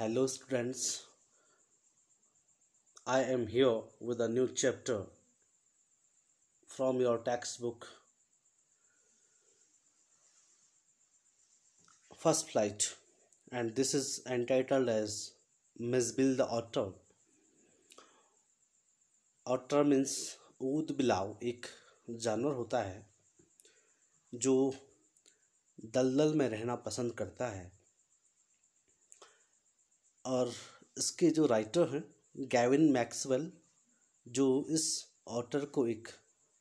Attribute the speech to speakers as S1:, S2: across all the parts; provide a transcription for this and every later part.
S1: Hello, students. I am here with a new chapter from your textbook, First Flight, and this is entitled as Miss Bill the Otter. Otter means ऊद बिलाव एक जानवर होता है जो दलदल में रहना पसंद करता है और इसके जो राइटर हैं गैविन मैक्सवेल जो इस ऑटर को एक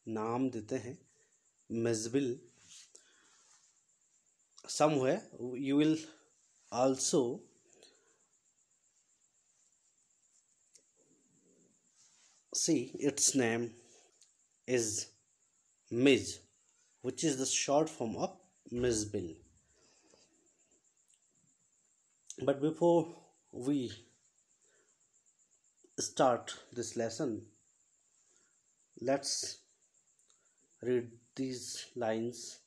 S1: नाम देते हैं मेजबिल. Somewhere you will also see its name is Midge, which is the short form of Mizbill. But before we start this lesson, let's read these lines.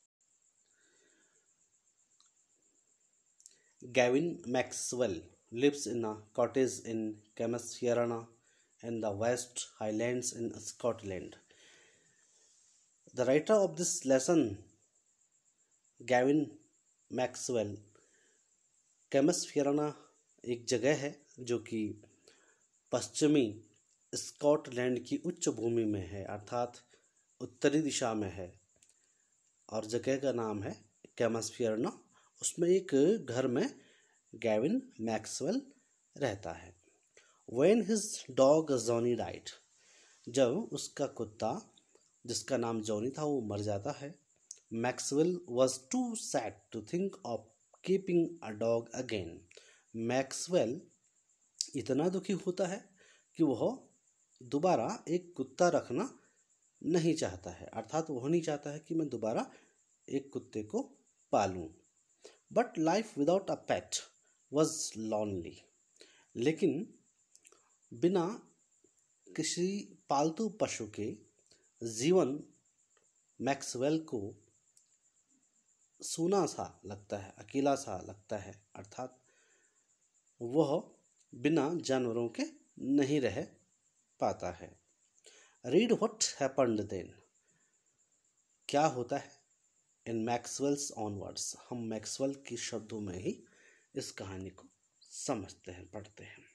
S1: Gavin Maxwell lives in a cottage in Camasfiarana in the West Highlands in Scotland. The writer of this lesson, Gavin Maxwell, कैमसफियराना एक जगह है जो कि पश्चिमी Scotland की उच्च भूमि में है अर्थात उत्तरी दिशा में है और जगह का नाम है कैमसफियराना. उसमें एक घर में गैविन मैक्सवेल रहता है. When his dog Johnny died, जब उसका कुत्ता जिसका नाम जॉनी था वो मर जाता है, Maxwell was too sad to think of keeping a dog again. Maxwell इतना दुखी होता है कि वह दोबारा एक कुत्ता रखना नहीं चाहता है अर्थात वह नहीं चाहता है कि मैं दोबारा एक कुत्ते को पालूं. But life without a pet was lonely. लेकिन बिना किसी पालतू पशु के जीवन मैक्सवेल को सूना सा लगता है, अकेला सा लगता है अर्थात वह बिना जानवरों के नहीं रह पाता है. Read what happened then. क्या होता है इन मैक्सवेल्स ओन वर्ड्स. हम मैक्सवेल के शब्दों में ही इस कहानी को समझते हैं, पढ़ते हैं.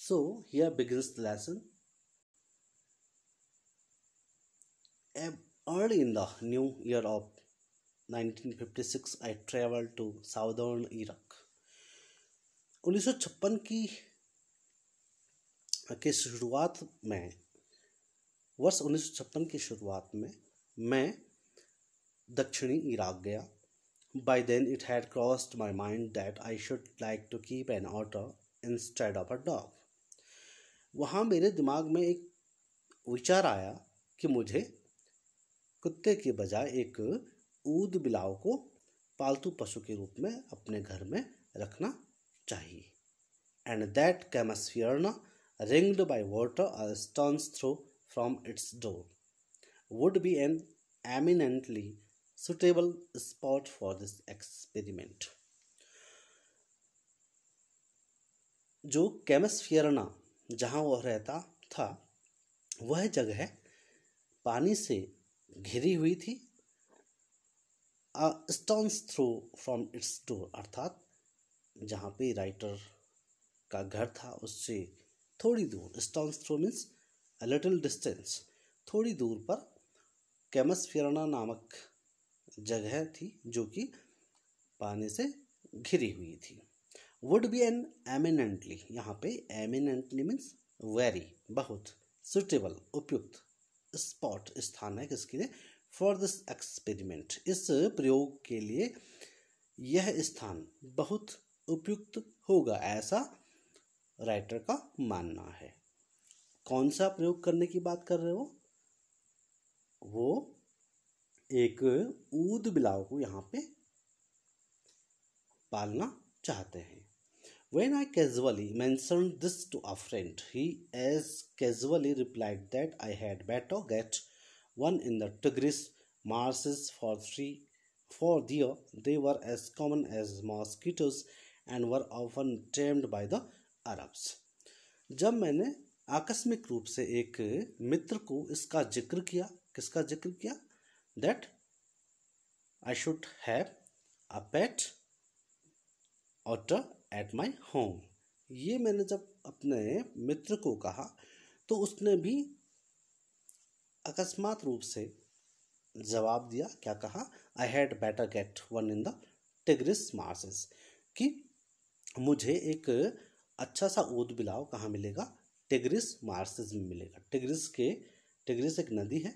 S1: So here begins the lesson. Early in the new year of 1956, I traveled to southern Iraq. 1956 के शुरुआत में वर्ष 1956 की शुरुआत में मैं दक्षिणी इराक गया. By then it had crossed my mind that I should like to keep an otter instead of a dog. वहाँ मेरे दिमाग में एक विचार आया कि मुझे कुत्ते के बजाय एक ऊद बिलाव को पालतू पशु के रूप में अपने घर में रखना चाहिए. And that Camusfearna ringed by water a stone's throw from its door would be an eminently suitable spot for this experiment. जो कैमसफियरना जहाँ वह रहता था वह जगह पानी से घिरी हुई थी. A stone's throw from its door अर्थात जहाँ पे राइटर का घर था उससे थोड़ी दूर. Stone's throw means a little distance. थोड़ी दूर पर कैमसफियराना नामक जगह थी जो कि पानी से घिरी हुई थी. Would be an eminently, यहाँ पे eminently means very, बहुत, suitable, उपयुक्त, spot स्थान है किसके लिए, for this experiment, इस प्रयोग के लिए यह स्थान बहुत उपयुक्त होगा ऐसा राइटर का मानना है. कौन सा प्रयोग करने की बात कर रहे हो? वो एक ऊद बिलाव को यहाँ पे पालना चाहते हैं. When I casually mentioned this to a friend, he as casually replied that I had better get one in the Tigris marshes for there they were as common as mosquitoes and were often tamed by the Arabs. जब मैंने आकस्मिक रूप से एक मित्र को इसका जिक्र किया, किसका जिक्र किया, that I should have a pet otter at my home. ये मैंने जब अपने मित्र को कहा तो उसने भी अकस्मात रूप से जवाब दिया, क्या कहा, I had better get one in the tigris marshes, कि मुझे एक अच्छा सा ऊद बिलाव कहाँ मिलेगा, टिग्रिस मार्सेस में मिलेगा। टिग्रिस एक नदी है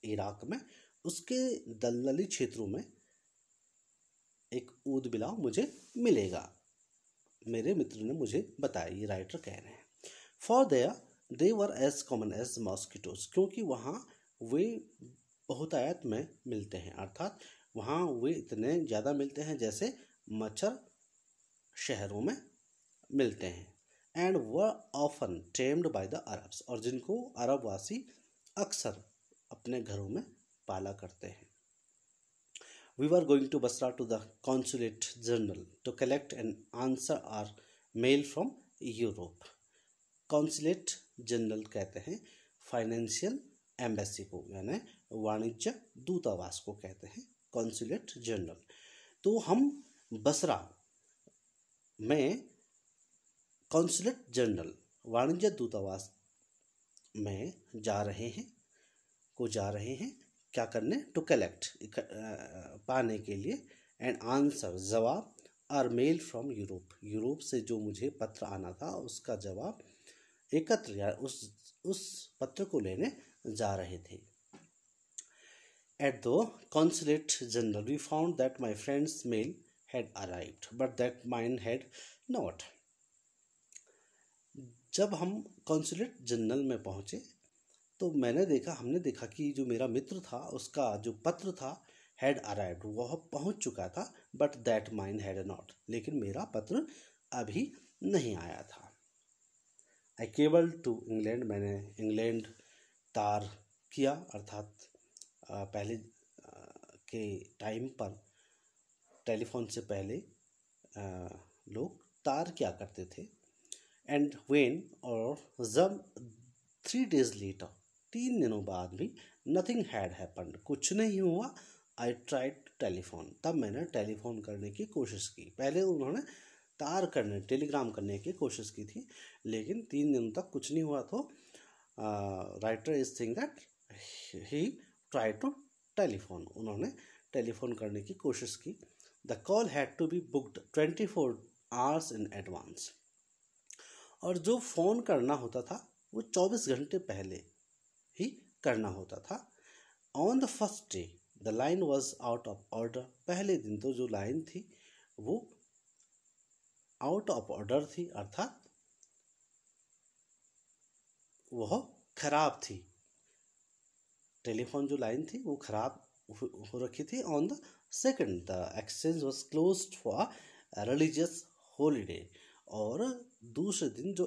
S1: इराक में, उसके दलदली क्षेत्रों में एक ऊद बिलाव मुझे मिलेगा, मेरे मित्र ने मुझे बताया, ये राइटर कह रहे हैं। For they were as common as mosquitoes, क्योंकि वहाँ वे बहुतायत में मिलते हैं, अर्थात वहाँ वे इतने ज़्यादा मिलते हैं जैसे मच्छर शहरों में मिलते हैं। And were often tamed by the Arabs, और जिनको अरबवासी अक्सर अपने घरों में पाला करते हैं। We were going to Basra to the consulate general to collect and answer our mail from Europe. Consulate general कहते हैं फाइनेंशियल एम्बेसी को, यानी वाणिज्य दूतावास को कहते हैं कॉन्सुलेट जनरल। तो हम बसरा में कॉन्सुलेट जनरल वाणिज्य दूतावास में जा रहे हैं क्या करने, टू कलेक्ट पाने के लिए, एंड आंसर जवाब, आर मेल फ्रॉम यूरोप से जो मुझे पत्र आना था उसका जवाब एकत्र, या उस पत्र को लेने जा रहे थे। At the consulate general we found that my friend's mail had arrived but that mine had not. जब हम कॉन्सुलेट जनरल में पहुंचे तो हमने देखा कि जो मेरा मित्र था उसका जो पत्र था हैड अराइव्ड, वह पहुंच चुका था, but that mine had not, लेकिन मेरा पत्र अभी नहीं आया था। आई केबल टू इंग्लैंड, मैंने इंग्लैंड तार किया, अर्थात पहले के टाइम पर टेलीफोन से पहले लोग तार किया करते थे। एंड वेन, और जब 3 days later, 3 दिनों बाद भी नथिंग हैड हैपन्ड, कुछ नहीं हुआ। आई ट्राइड टेलीफोन, तब मैंने टेलीफोन करने की कोशिश की। पहले उन्होंने टेलीग्राम करने की कोशिश की थी, लेकिन 3 दिनों तक कुछ नहीं हुआ। तो writer is think that he try to telephone, उन्होंने टेलीफोन करने की कोशिश की। The call had to be booked 24 hours in advance, और जो फ़ोन करना होता था वो 24 घंटे पहले ही करना होता था। On the first day the line was out of order, पहले दिन तो जो लाइन थी वो आउट ऑफ ऑर्डर थी, अर्थात वह खराब थी। टेलीफोन जो लाइन थी वो खराब हो रखी थी। On the second the exchange was closed for religious holiday, और दूसरे दिन जो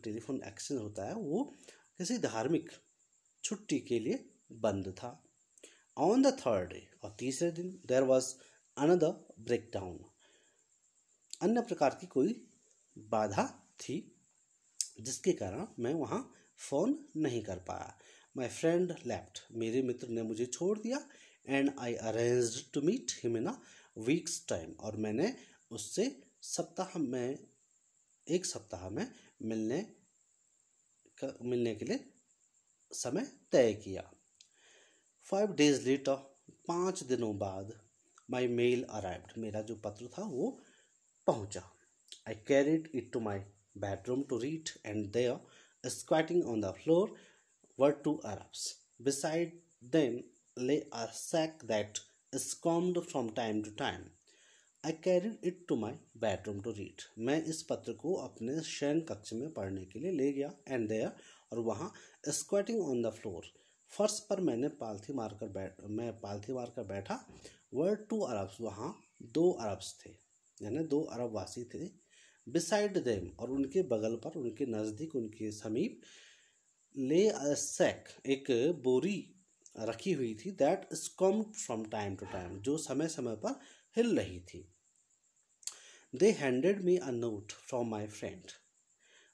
S1: टेलीफोन एक्सचेंज होता है वो किसी धार्मिक छुट्टी के लिए बंद था। ऑन द थर्ड डे, और तीसरे दिन, देयर वॉज अनदर ब्रेकडाउन, अन्य प्रकार की कोई बाधा थी जिसके कारण मैं वहाँ फ़ोन नहीं कर पाया। माई फ्रेंड लेफ्ट, मेरे मित्र ने मुझे छोड़ दिया। And I arranged to meet him in a week's time, और मैंने उससे एक सप्ताह में मिलने के लिए समय तय किया। 5 days later, 5 दिनों बाद, माई मेल अराइव्ड, मेरा जो पत्र था वो पहुंचा। I carried it to my bedroom to read, and there, squatting on the floor, were 2 Arabs. Beside them lay a sack that squirmed from time to time. I carried it to my bedroom to read. मैं इस पत्र को अपने शयन कक्ष में पढ़ने के लिए ले गया। एंड देयर, और वहाँ, स्क्वाटिंग ऑन द फ्लोर, फर्श पर मैं पालथी मारकर बैठा। वर 2 Arabs, वहाँ 2 अरब्स थे, यानी 2 अरबवासी थे। बिसाइड देम, और उनके बगल पर, उनके नज़दीक, उनके समीप, ले अ सैक, एक बोरी रखी हुई थी, that squirmed from time to time, जो समय समय पर हिल रही थी। They handed me a note from my friend,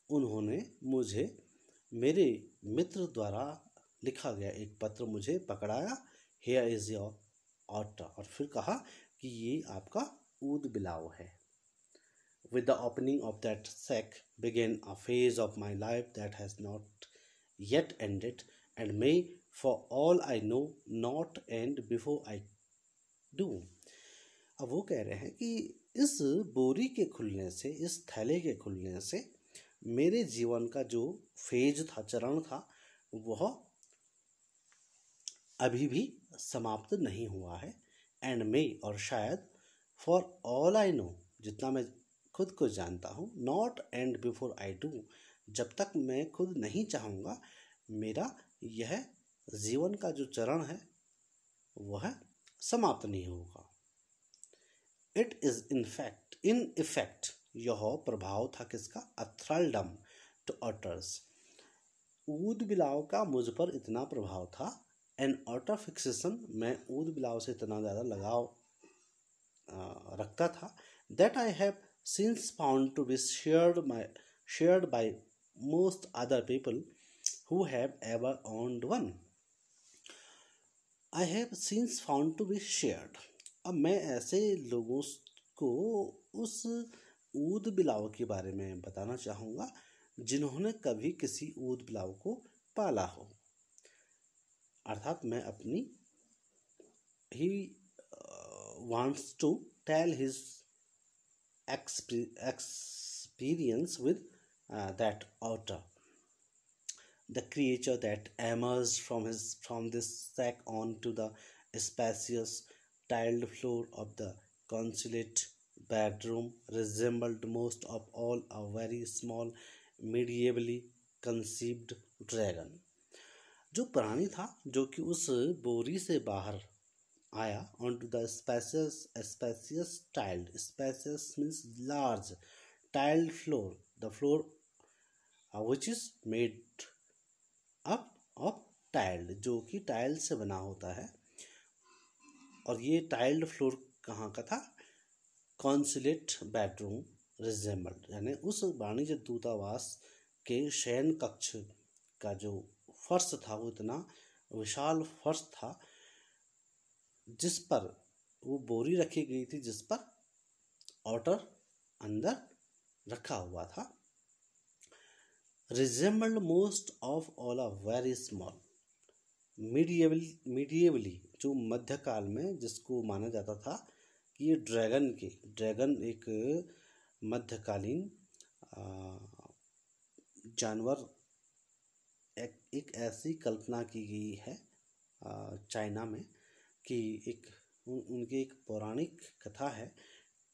S1: उन्होंने मुझे मेरे मित्र द्वारा लिखा गया एक पत्र मुझे पकड़ाया। हेयर इज योर ऑटर, और फिर कहा कि ये आपका ऊद बिलाव है। With the opening of that sack began a phase of my life that has not yet ended and may, for all I know, not end before I do. अब वो कह रहे हैं कि इस बोरी के खुलने से, इस थैले के खुलने से मेरे जीवन का जो फेज था, चरण था, वह अभी भी समाप्त नहीं हुआ है। एंड मे, और शायद, फॉर ऑल आई नो, जितना मैं खुद को जानता हूँ, not and before I do, जब तक मैं खुद नहीं चाहूँगा, मेरा यह जीवन का जो चरण है वह समाप्त नहीं होगा। इट इज इन इफेक्ट, यह प्रभाव था किसका? अ थ्रलडम टू अटर्स, ऊद बिलाव का मुझ पर इतना प्रभाव था। एन अटर फिक्सेशन, मैं ऊद बिलाव से इतना ज़्यादा लगाव रखता था, that I have since found to be shared by most other people who have ever owned one. I have since found to be shared. अब मैं ऐसे लोगों को उस ऊद बिलाव के बारे में बताना चाहूँगा जिन्होंने कभी किसी ऊद बिलाव को पाला हो। अर्थात मैं अपनी he wants to tell his experience with that otter, the creature that emerged from this sack onto the spacious tiled floor of the consulate bedroom resembled most of all a very small medievally conceived dragon। जो प्राणी था, जो कि उस बोरी से बाहर आया, onto the spacious tiled, spacious means large, tiled floor, the floor which is made up of tiled, जो कि टाइल से बना होता है। और ये टाइल्ड फ्लोर कहाँ का था? कॉन्सुलेट बेडरूम रिजेंबल्ड, यानी उस वाणिज्य दूतावास के शयन कक्ष का जो फर्श था वो इतना विशाल फर्श था जिस पर वो बोरी रखी गई थी, जिस पर ऑटर अंदर रखा हुआ था। Resembled most of all a very small, medievally, जो मध्यकाल में जिसको माना जाता था कि ये ड्रैगन एक मध्यकालीन जानवर, एक ऐसी कल्पना की गई है चाइना में कि उनकी एक पौराणिक कथा है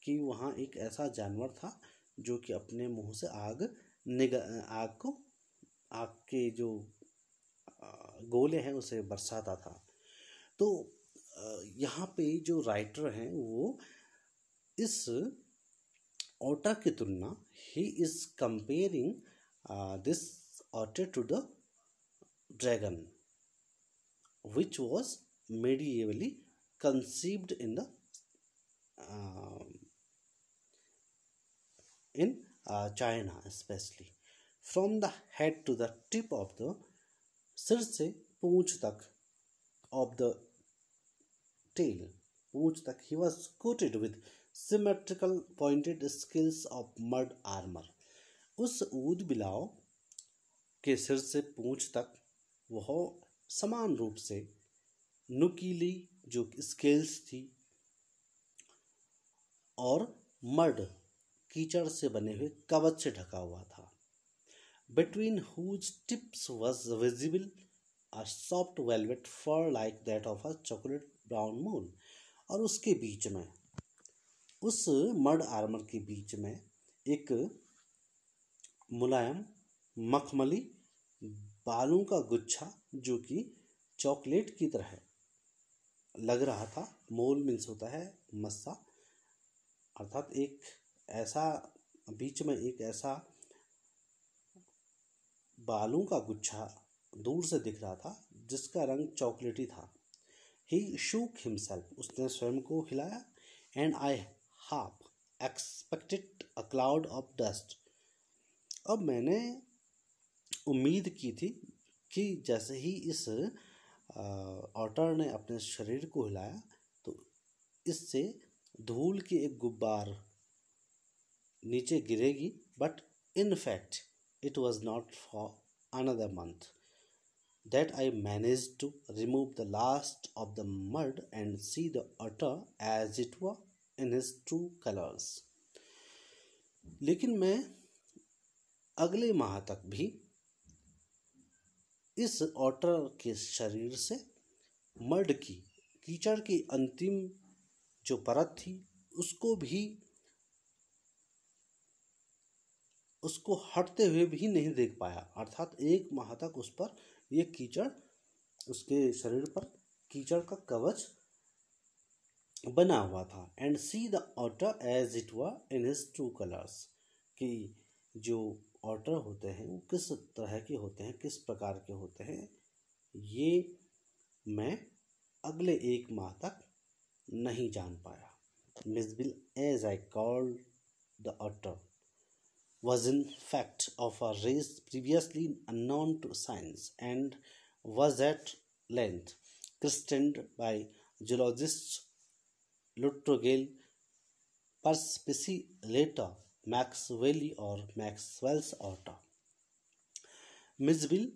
S1: कि वहाँ एक ऐसा जानवर था जो कि अपने मुंह से आग के जो गोले हैं उसे बरसाता था। तो यहाँ पे जो राइटर हैं वो इस ऑटर की तुलना, he is comparing this otter to the dragon which was medievally conceived in China, especially from the head to the tip of the, सिर से पूंछ तक, of the tail, पूंछ तक, he was coated with symmetrical pointed scales of mud armor। उस ऊद बिलाव के सिर से पूंछ तक वह समान रूप से नुकीली जो स्केल्स थी और मड, कीचड़ से बने हुए कवच से ढका हुआ था। Between whose tips was visible a soft velvet fur like that of a chocolate brown mole. और उसके बीच में, उस मड आर्मर के बीच में एक मुलायम मखमली बालों का गुच्छा जो कि चॉकलेट की तरह लग रहा था। मोल मीन्स होता है मस्सा, अर्थात एक ऐसा बीच में एक ऐसा बालों का गुच्छा दूर से दिख रहा था जिसका रंग चॉकलेटी था। He shook himself, उसने स्वयं को हिलाया। And I half expected a cloud of dust, अब मैंने उम्मीद की थी कि जैसे ही इस ऑटर ने अपने शरीर को हिलाया तो इससे धूल की एक गुब्बार नीचे गिरेगी, but in fact it was not for another month that I managed to remove the last of the mud and see the otter as it were in his true colors. लेकिन मैं अगले माह तक भी इस ऑटर के शरीर से मड की, कीचड़ की अंतिम जो परत थी उसको हटते हुए भी नहीं देख पाया। अर्थात एक माह तक उस पर ये कीचड़, उसके शरीर पर कीचड़ का कवच बना हुआ था। And see the otter as it were in his true colours, कि जो ऑटर होते हैं वो किस तरह के होते हैं, किस प्रकार के होते हैं, ये मैं अगले एक माह तक नहीं जान पाया। Mijbil as I called the otter was in fact of a race previously unknown to science and was at length christened by geologists Luttrell, Perspicillata, Maxwelli or Maxwell's otter. मिसबिल,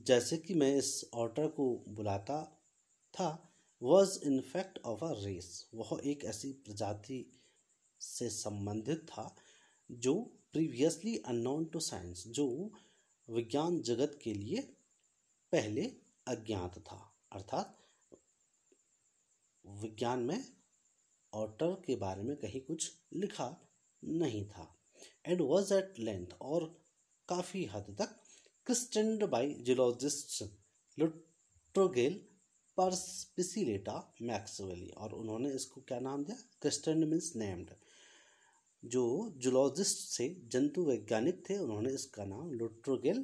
S1: जैसे कि मैं इस ऑटर को बुलाता था, was in fact of a race, वह एक ऐसी प्रजाति से संबंधित था जो प्रीवियसली अननोन टू साइंस, जो विज्ञान जगत के लिए पहले अज्ञात था। अर्थात विज्ञान में ऑटर के बारे में कहीं कुछ लिखा नहीं था। एंड वॉज एट लेंथ, और काफ़ी हद तक, क्रिस्टेंड बाई जियोलॉजिस्ट्स लुट्रोगेल, परस्पिसिलेटा, मैक्सवेली, और उन्होंने इसको क्या नाम दिया? क्रिस्टेंड मीन्स नेम्ड। जो जूलॉजिस्ट से जंतु वैज्ञानिक थे उन्होंने इसका नाम लुट्रोगेल,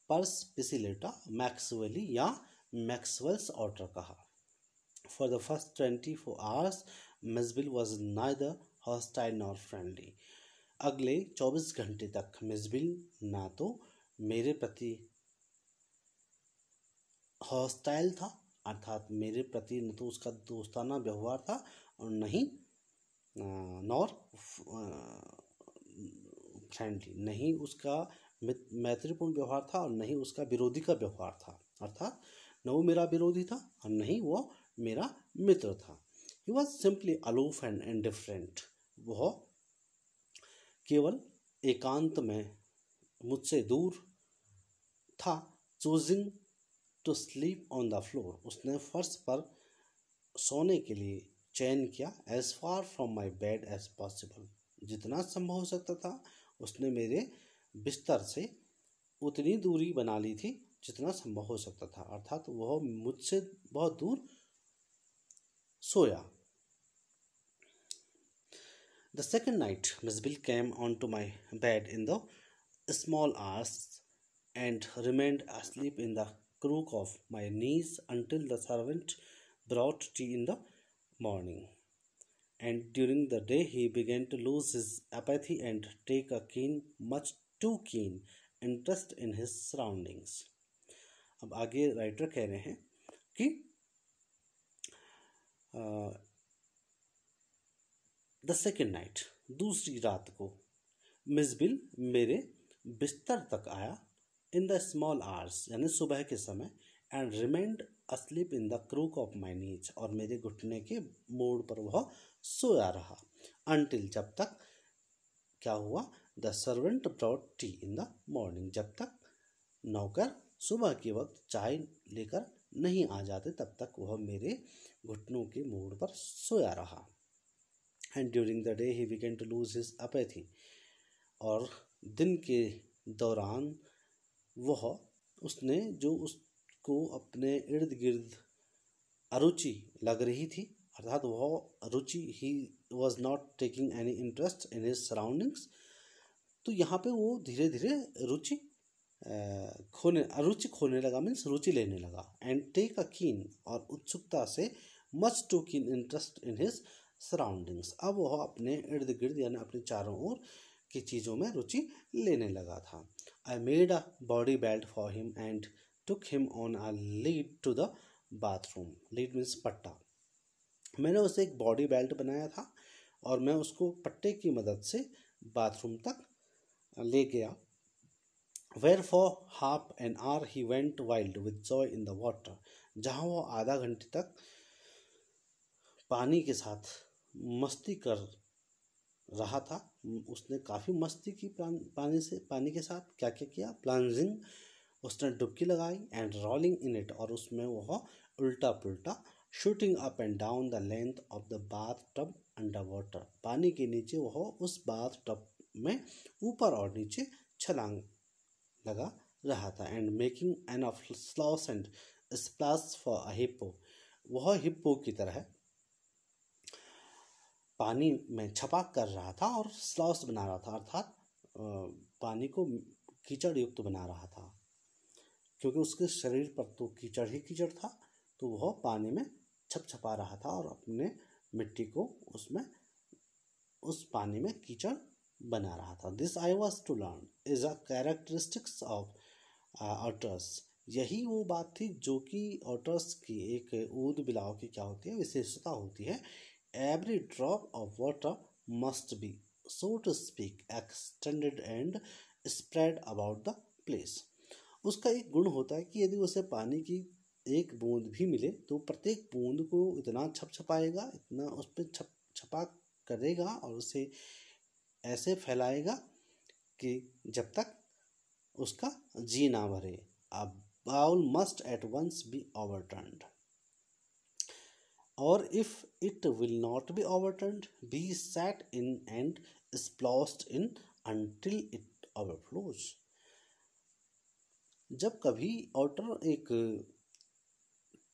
S1: परस्पिसिलेटा, मैक्सवेली या मैक्सवेल्स ऑटर कहा। For the first 24 hours Mijbil was neither hostile nor friendly. अगले 24 घंटे तक मिसबिल ना तो मेरे प्रति हॉस्टाइल था, अर्थात मेरे प्रति न तो उसका दोस्ताना व्यवहार था और न ही नॉर फ्रेंडली, नहीं उसका मैत्रीपूर्ण व्यवहार था और नहीं उसका विरोधी का व्यवहार था। अर्थात न वो मेरा विरोधी था और नहीं वो मेरा मित्र था। He was simply aloof and indifferent, वह केवल एकांत में मुझसे दूर था। Choosing to sleep on the floor, उसने फर्श पर सोने के लिए चयन किया। As far from my bed as possible, जितना संभव हो सकता था उसने मेरे बिस्तर से उतनी दूरी बना ली थी जितना संभव हो सकता था। अर्थात वह मुझसे बहुत दूर सोया। The second night Mijbil came on to my bed in the small hours and remained asleep in the crook of my knees until the servant brought tea in the morning. And during the day he began to lose his apathy and take a keen, much too keen interest in his surroundings. अब आगे writer कह रहे हैं कि the second night, दूसरी रात को, मिसबिल मेरे बिस्तर तक आया इन द स्मॉल आवर्स, यानी सुबह के समय, and remained asleep in the crook of my knees, और मेरे घुटने के मोड़ पर वह सोया रहा। अनटिल, जब तक, क्या हुआ? The servant brought T in the morning, जब तक नौकर सुबह के वक्त चाय लेकर नहीं आ जाते तब तक वह मेरे घुटनों के मोड़ पर सोया रहा। And during the day he began to lose his apathy, और दिन के दौरान उसने जो उसको अपने इर्द गिर्द अरुचि लग रही थी, अर्थात वह रुचि, he was not taking any interest in his surroundings, तो यहाँ पे वो धीरे धीरे रुचि रुचि खोने लगा, मीन्स रुचि लेने लगा। एंड टेक अ कीन, और उत्सुकता से, much too keen interest in his surroundings, अब वह अपने इर्द गिर्द यानी अपने चारों ओर की चीज़ों में रुचि लेने लगा था। I made a body belt for him and took him on a lead to the bathroom. Lead means पट्टा। मैंने उसे एक बॉडी बेल्ट बनाया था और मैं उसको पट्टे की मदद से बाथरूम तक ले गया। Where for half an hour he went wild with joy in the water, जहाँ वो आधा घंटे तक पानी के साथ मस्ती कर रहा था। उसने काफ़ी मस्ती की पानी के साथ। क्या क्या किया? प्लंजिंग, उसने डुबकी लगाई, एंड रोलिंग इन इट, और उसमें वह उल्टा पुल्टा, shooting up and down the length of the bath tub under water, पानी के नीचे वह उस बाथ टब में ऊपर और नीचे छलांग लगा रहा था। And making an of slosh and splash for a hippo, वह हिप्पो की तरह पानी में छपाक कर रहा था और स्लॉस बना रहा था, अर्थात पानी को कीचड़ युक्त बना रहा था। क्योंकि उसके शरीर पर तो कीचड़ ही कीचड़ था, तो वह पानी में छप छपा रहा था और अपने मिट्टी को उसमें उस पानी में कीचड़ बना रहा था। This I was to learn is a characteristics of otters, यही वो बात थी जो कि ऑटर्स की, एक ऊद बिलाव की क्या होती है, विशेषता होती है। Every drop of water must be, so to speak, extended and spread about the place. उसका एक गुण होता है कि यदि उसे पानी की एक बूंद भी मिले तो प्रत्येक बूंद को इतना छप छपाएगा, इतना उस पर छपा करेगा और उसे ऐसे फैलाएगा कि जब तक उसका जी ना भरे। A bowl must at once be overturned, और if it will not be overturned, be set in and sploshed in until it overflows। जब कभी ऑटर एक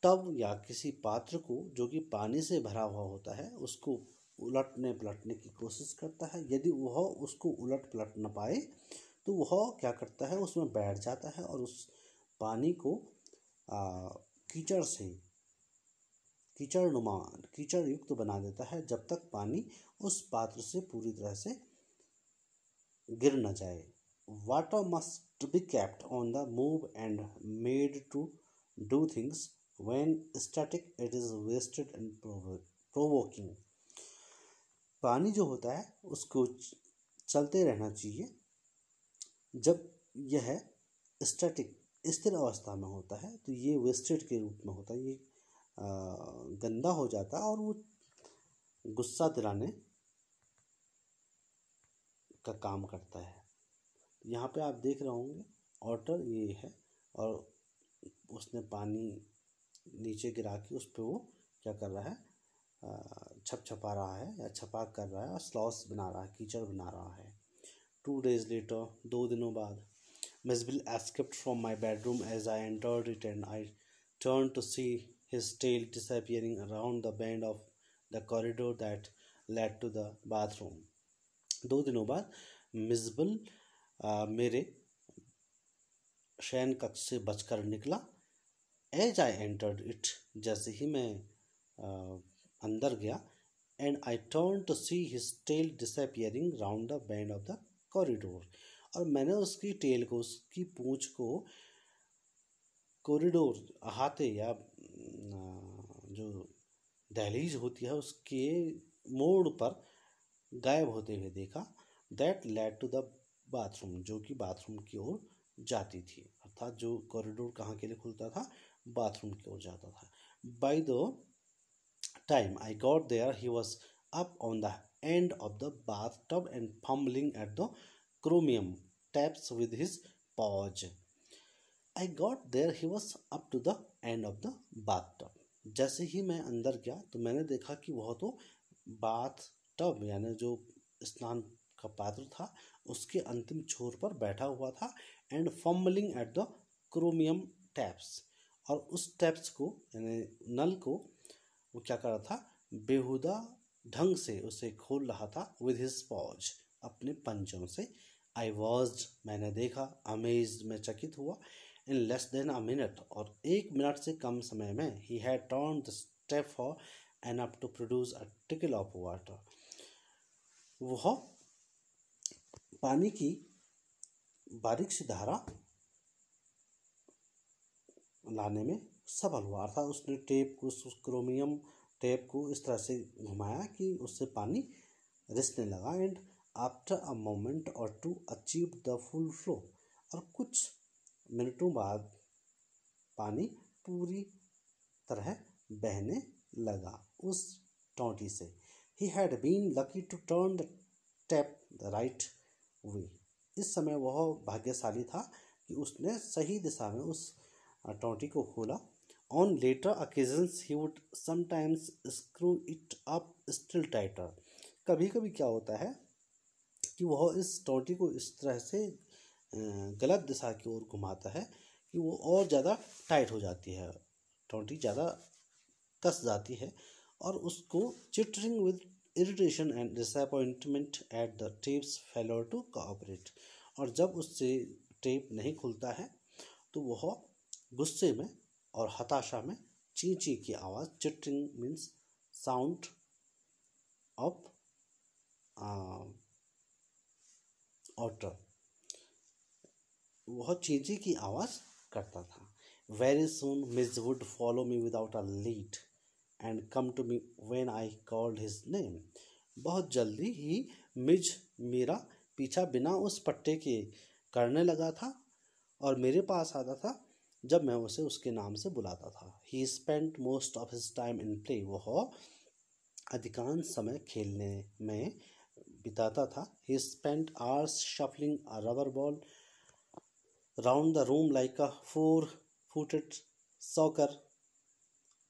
S1: टब या किसी पात्र को जो कि पानी से भरा हुआ होता है उसको उलटने पलटने की कोशिश करता है, यदि वह उसको उलट पलट न पाए तो वह क्या करता है, उसमें बैठ जाता है और उस पानी को कीचड़ से, कीचड़ युक्त बना देता है, जब तक पानी उस पात्र से पूरी तरह से गिर न जाए। Water must B kept on the move and made to do things, when static it is wasted and provoking। पानी जो होता है उसको चलते रहना चाहिए, जब यह स्टैटिक स्थिर अवस्था में होता है तो ये वेस्टेड के रूप में होता है, ये गंदा हो जाता है और वो गुस्सा दिलाने का काम करता है। यहाँ पे आप देख रहे होंगे ऑटर ये है और उसने पानी नीचे गिरा के उस पर वो क्या कर रहा है, छप छपा रहा है या छपाक कर रहा है और स्लॉस बना रहा है, कीचड़ बना रहा है। 2 days later, 2 दिनों बाद, Misbil escaped from my bedroom as I entered it, and I turned to see his tail disappearing around the bend of the corridor that led to the bathroom। 2 दिनों बाद मिसबिल मेरे शयन कक्ष से बचकर निकला। एज आई एंटर्ड इट, जैसे ही मैं अंदर गया, and I turned to see his tail disappearing round the bend of the corridor, और मैंने उसकी टेल को, उसकी पूंछ को कॉरिडोर अहाते या जो दहलीज होती है उसके मोड़ पर गायब होते हुए देखा। That led to the bathroom, जो कि बाथरूम की ओर जाती थी, अर्थात जो कॉरिडोर कहाँ के लिए खुलता था, बाथरूम की ओर जाता था। By the time I got there he was up on the end of the bath tub and fumbling at the chromium taps with his paws. I got there he was up to the end of the bath tub, जैसे ही मैं अंदर गया तो मैंने देखा कि वह तो बाथ टब यानी जो स्नान का पात्र था उसके अंतिम छोर पर बैठा हुआ था। And fumbling at the chromium taps, और उस टैप्स को यानी नल को वो क्या कर रहा था, बेहुदा ढंग से उसे खोल रहा था। विद हिज पॉज, अपने पंजों से, आई वॉज, मैंने देखा, अमेज्ड, मैं चकित हुआ, in less than a minute, और 1 मिनट से कम समय में, he had turned the step far enough to produce a trickle of water, वह पानी की बारीक सी धारा लाने में सफल हुआ। अर्थात उसने टेप को, उस क्रोमियम टेप को इस तरह से घुमाया कि उससे पानी रिसने लगा। And after a moment or two achieve the full flow, और कुछ मिनटों बाद पानी पूरी तरह बहने लगा उस टोंटी से। He had been lucky to turn the tap the right way, इस समय वह भाग्यशाली था कि उसने सही दिशा में उस टोंटी को खोला। On later occasions he would sometimes screw it up still tighter, कभी कभी क्या होता है कि वह इस टोंटी को इस तरह से गलत दिशा की ओर घुमाता है कि वो और ज़्यादा टाइट हो जाती है, टोंटी ज़्यादा कस जाती है, और उसको chittering with irritation and disappointment at the taps failure to cooperate, और जब उससे टेप नहीं खुलता है तो वह गुस्से में और हताशा में ची ची की आवाज़, chittering means sound of otter, वह चींची की आवाज़ करता था। Very soon Mij would follow me without a lead and come to me when I called his name, बहुत जल्दी ही मिज मेरा पीछा बिना उस पट्टे के करने लगा था और मेरे पास आता था जब मैं उसे उसके नाम से बुलाता था। ही spent most of his time in play, वह अधिकांश समय खेलने में बिताता था। ही spent hours shuffling a rubber ball round the room like a four-footed soccer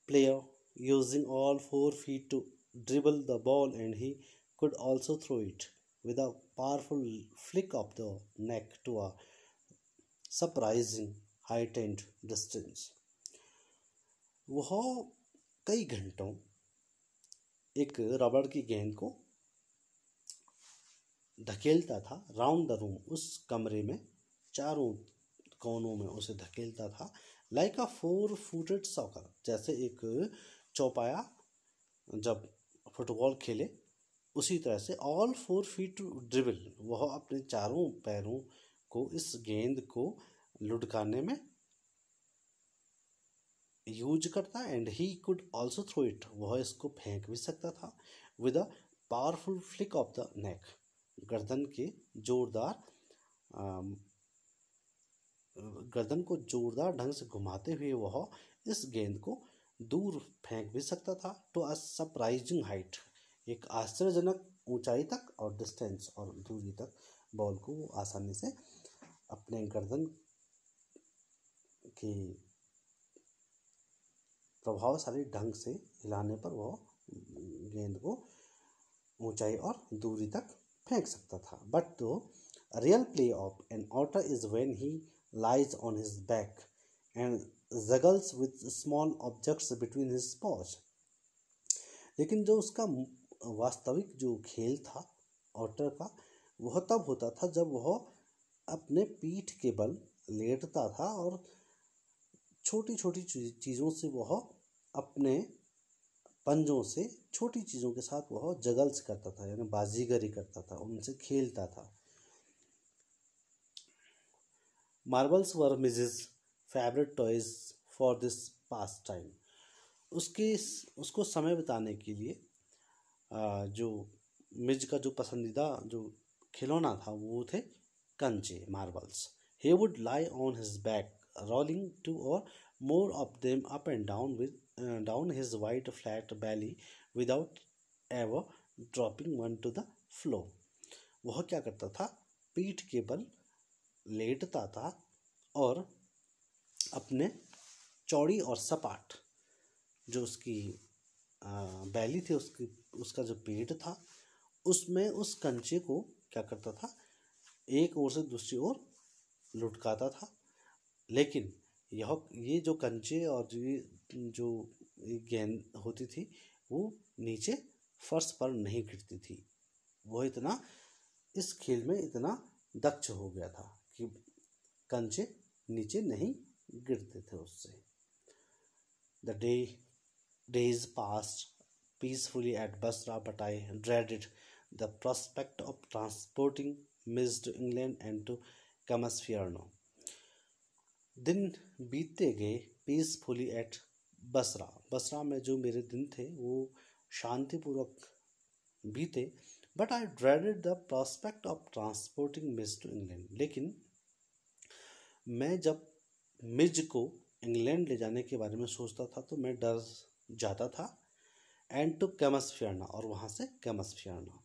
S1: player, using all 4 feet to dribble the ball, and he could also throw it with a powerful flick of the neck to a surprising heightened distance. वह कई घंटों एक रबड़ की गेंद को धकेलता था राउंड द रूम, उस कमरे में चारों कोनों में उसे धकेलता था। लाइक अ 4-footed सॉकर, जैसे एक चौपाया जब फुटबॉल खेले उसी तरह से। ऑल 4 feet टू ड्रिबल, वह अपने चारों पैरों को इस गेंद को लुढ़काने में यूज करता। And he could also throw it, वह इसको फेंक भी सकता था। With a powerful flick of the neck, गर्दन को जोरदार ढंग से घुमाते हुए वह इस गेंद को दूर फेंक भी सकता था। टू अ सरप्राइजिंग हाइट, एक आश्चर्यजनक ऊंचाई तक, और डिस्टेंस, और दूरी तक बॉल को वो आसानी से अपने गर्दन की प्रभावशाली ढंग से हिलाने पर वह गेंद को ऊंचाई और दूरी तक फेंक सकता था। But to real play of an otter is when he lies on his back and juggles with small objects between his paws, लेकिन जो उसका वास्तविक जो खेल था ऑटर का, वह तब होता था जब वह अपने पीठ के बल लेटता था और छोटी छोटी चीज़ों से वह अपने पंजों से छोटी चीज़ों के साथ वह जगल्स करता था, यानी बाजीगरी करता था, उनसे खेलता था। Marbles were Mrs favourite toys for this pass time, उसको समय बिताने के लिए जो मिज का जो पसंदीदा जो खिलौना था वो थे कंचे, marbles. He would lie on his back rolling two or more of them up and down his white flat belly without ever dropping one to the floor. वह क्या करता था, पीठ के बल लेटता था और अपने चौड़ी और सपाट जो उसकी बैली थी, उसका जो पेट था, उसमें उस कंचे को क्या करता था, एक ओर से दूसरी ओर लुढ़काता था। लेकिन ये जो कंचे और जो गेंद होती थी वो नीचे फर्श पर नहीं गिरती थी। वह इस खेल में इतना दक्ष हो गया था कि कंचे नीचे नहीं गिरते थे उससे। The days passed peacefully at Basra, but I dreaded the prospect of transporting Miss to England and to Camasfiorno. दिन बीतते गए पीसफुली एट बसरा। बसरा में जो मेरे दिन थे वो शांतिपूर्वक बीते। But I dreaded the prospect of transporting Mij to England. लेकिन मैं जब मिज को इंग्लैंड ले जाने के बारे में सोचता था तो मैं डर जाता था। एंड टू कैमसफियरना, और वहाँ से कैमसफियरना।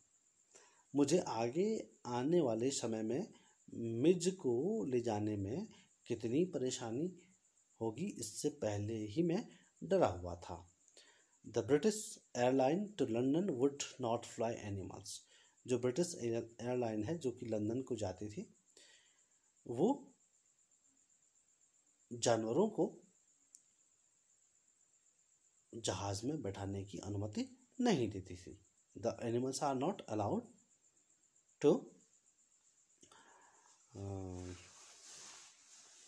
S1: मुझे आगे आने वाले समय में मिज को ले जाने में कितनी परेशानी होगी इससे पहले ही मैं डरा हुआ था। The British airline to London would not fly animals. जो ब्रिटिश एयरलाइन है जो कि लंदन को जाती थी वो जानवरों को जहाज में बैठाने की अनुमति नहीं देती थी। The animals are not allowed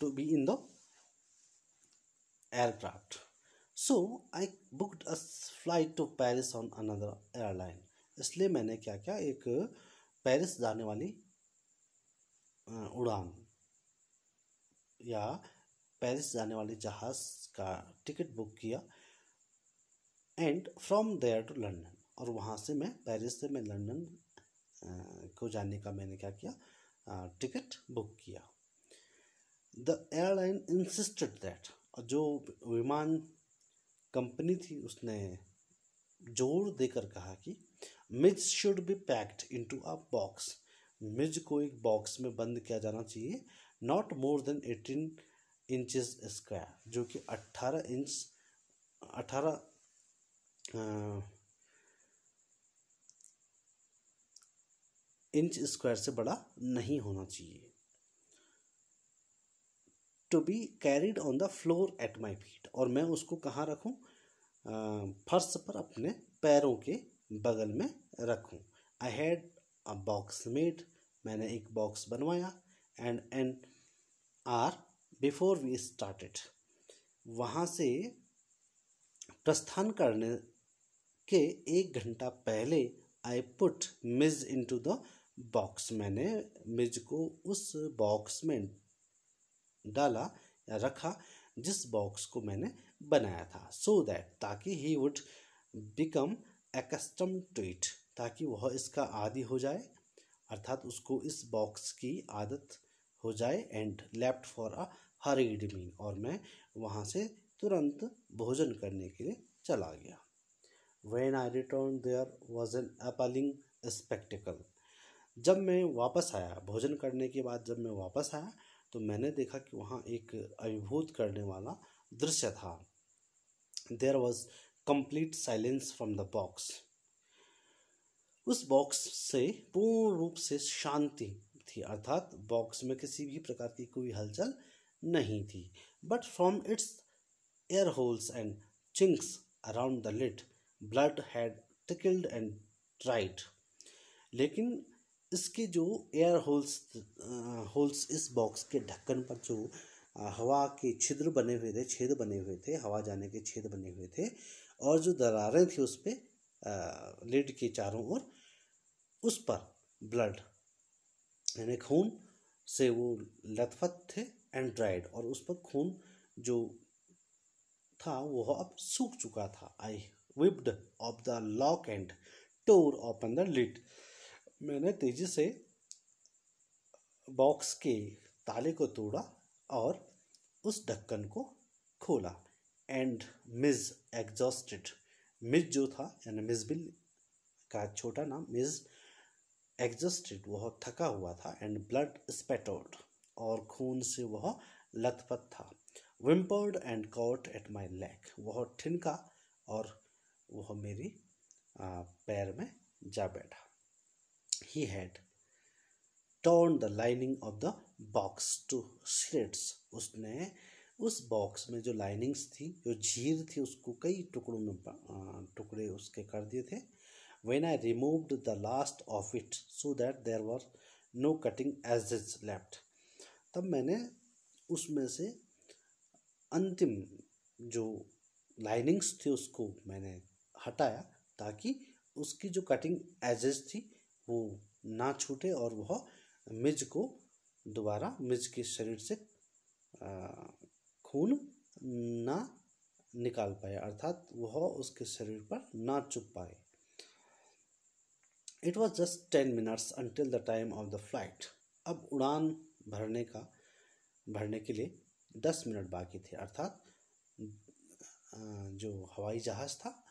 S1: to be in the aircraft. So I booked a flight to Paris on another airline. इसलिए मैंने क्या किया, एक पेरिस जाने वाली उड़ान या पेरिस जाने वाली जहाज का टिकट बुक किया। And from there to London, और वहाँ से मैं पेरिस से मैं लंदन को जाने का मैंने क्या किया, टिकट बुक किया। द एयरलाइन इंसिस्टेड दैट, जो विमान कंपनी थी उसने जोर देकर कहा कि Mij should be packed into a box. Mij को एक बॉक्स में बंद किया जाना चाहिए। Not more than 18 inches square, जो कि 18 इंच स्क्वायर से बड़ा नहीं होना चाहिए। To be carried on the floor at my feet, और मैं उसको कहाँ रखूँ, फर्श पर अपने पैरों के बगल में रखूँ। I had a box made, मैंने एक बॉक्स बनवाया। And an hour before we started, वहाँ से प्रस्थान करने के 1 घंटा पहले I put Mij into the box, मैंने मिज को उस बॉक्स में डाला या रखा जिस बॉक्स को मैंने बनाया था। सो दैट, ताकि he would become accustomed to it, ताकि वह इसका आदी हो जाए, अर्थात उसको इस बॉक्स की आदत हो जाए। And left for a hurried meal, और मैं वहाँ से तुरंत भोजन करने के लिए चला गया। When I returned there was an appalling spectacle. जब मैं वापस आया, भोजन करने के बाद जब मैं वापस आया तो मैंने देखा कि वहाँ एक अभिभूत करने वाला दृश्य था। There was complete silence from the box. उस बॉक्स से पूर्ण रूप से शांति थी, अर्थात बॉक्स में किसी भी प्रकार की कोई हलचल नहीं थी। But from its air holes and chinks around the lid, blood had trickled and dried. लेकिन इसके जो एयर होल्स इस बॉक्स के ढक्कन पर जो हवा के छिद्र बने हुए थे, छेद बने हुए थे, हवा जाने के छेद बने हुए थे, और जो दरारें थी उस पर लिड के चारों ओर, उस पर ब्लड यानी खून से वो लथपथ थे। एंड ड्राइड, और उस पर खून जो था वह अब सूख चुका था। आई whipped of the lock and tore open the lid. मैंने तेजी से बॉक्स के ताले को तोड़ा और उस ढक्कन को खोला। एंड मिज एग्जॉस्टेड, मिज जो था यानी मिजबिल का छोटा नाम, मिज एग्जॉस्टेड, वह थका हुआ था। एंड ब्लड स्पैटर्ड, और खून से वह लथपथ था। Whimpered and caught at my leg, वह ठिनका और वह मेरी पैर में जा बैठा। He had torn the lining of the box to shreds. उसने उस बॉक्स में जो लाइनिंग्स थी, जो झीर थी, उसको कई टुकड़ों में टुकड़े उसके कर दिए थे। When I removed the last of it so that there were no cutting edges left. तब मैंने उसमें से अंतिम जो लाइनिंग्स थी उसको मैंने हटाया ताकि उसकी जो कटिंग एजेस थी वो ना छूटे और वह मिर्च को दोबारा मिर्च के शरीर से खून ना निकाल पाए, अर्थात वह उसके शरीर पर ना चुप पाए। It was just 10 minutes until the time of the flight. अब उड़ान भरने के लिए 10 मिनट बाकी थे, अर्थात जो हवाई जहाज था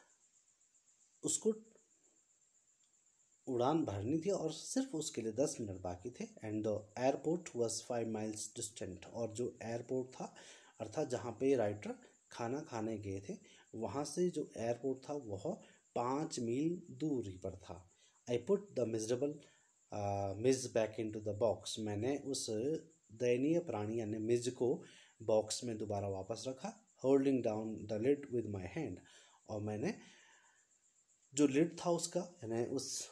S1: उसको उड़ान भरनी थी और सिर्फ उसके लिए 10 मिनट बाकी थे। And the airport was 5 miles distant. और जो एयरपोर्ट था अर्थात जहाँ पे राइटर खाना खाने गए थे वहाँ से जो एयरपोर्ट था वह 5 मील दूरी पर था। I put the miserable Mij back in to the box. मैंने उस दयनीय प्राणी यानी मिज को बॉक्स में दोबारा वापस रखा। Holding down the lid with my hand. और मैंने जो लिड था उसका यानी उस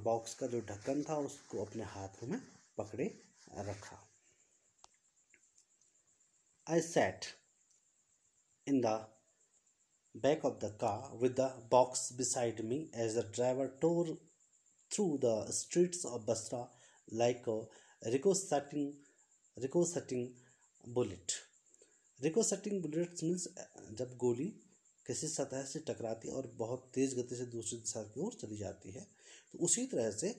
S1: बॉक्स का जो ढक्कन था उसको अपने हाथों में पकड़े रखा। I sat in the back of the car with the box beside me as the driver tore through the streets of Basra like a ricocheting bullet. Ricocheting bullets means जब गोली किसी सतह से टकराती है और बहुत तेज गति से दूसरी दिशा की ओर चली जाती है, तो उसी तरह से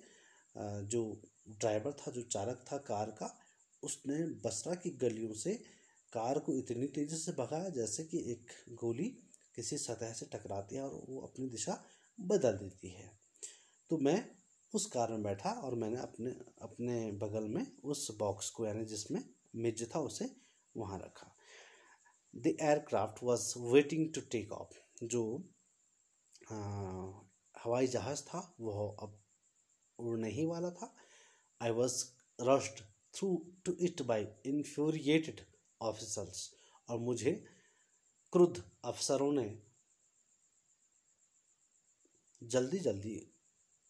S1: जो ड्राइवर था, जो चालक था कार का, उसने बसरा की गलियों से कार को इतनी तेजी से भगाया जैसे कि एक गोली किसी सतह से टकराती है और वो अपनी दिशा बदल देती है। तो मैं उस कार में बैठा और मैंने अपने बगल में उस बॉक्स को यानी जिसमें मिर्च था उसे वहाँ रखा। The aircraft was waiting to take off. जो हवाई जहाज था वह अब उड़ने ही वाला था। I was rushed through to it by infuriated officers. और मुझे क्रुद्ध अफसरों ने जल्दी जल्दी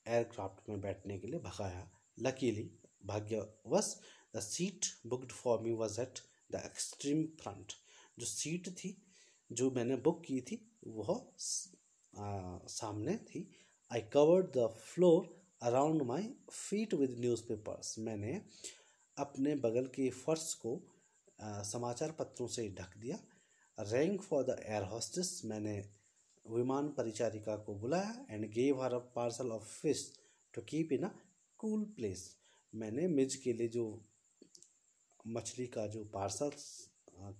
S1: एयरक्राफ्ट में बैठने के लिए भगाया। लकीली भाग्यवश the seat booked for me was at the extreme front. जो सीट थी जो मैंने बुक की थी वह सामने थी। I covered the floor around my feet with newspapers. मैंने अपने बगल के फर्श को समाचार पत्रों से ढक दिया। Rang for the air hostess. मैंने विमान परिचारिका को बुलाया। And gave her a parcel of fish to keep in a cool place. मैंने मिर्च के लिए जो मछली का जो पार्सल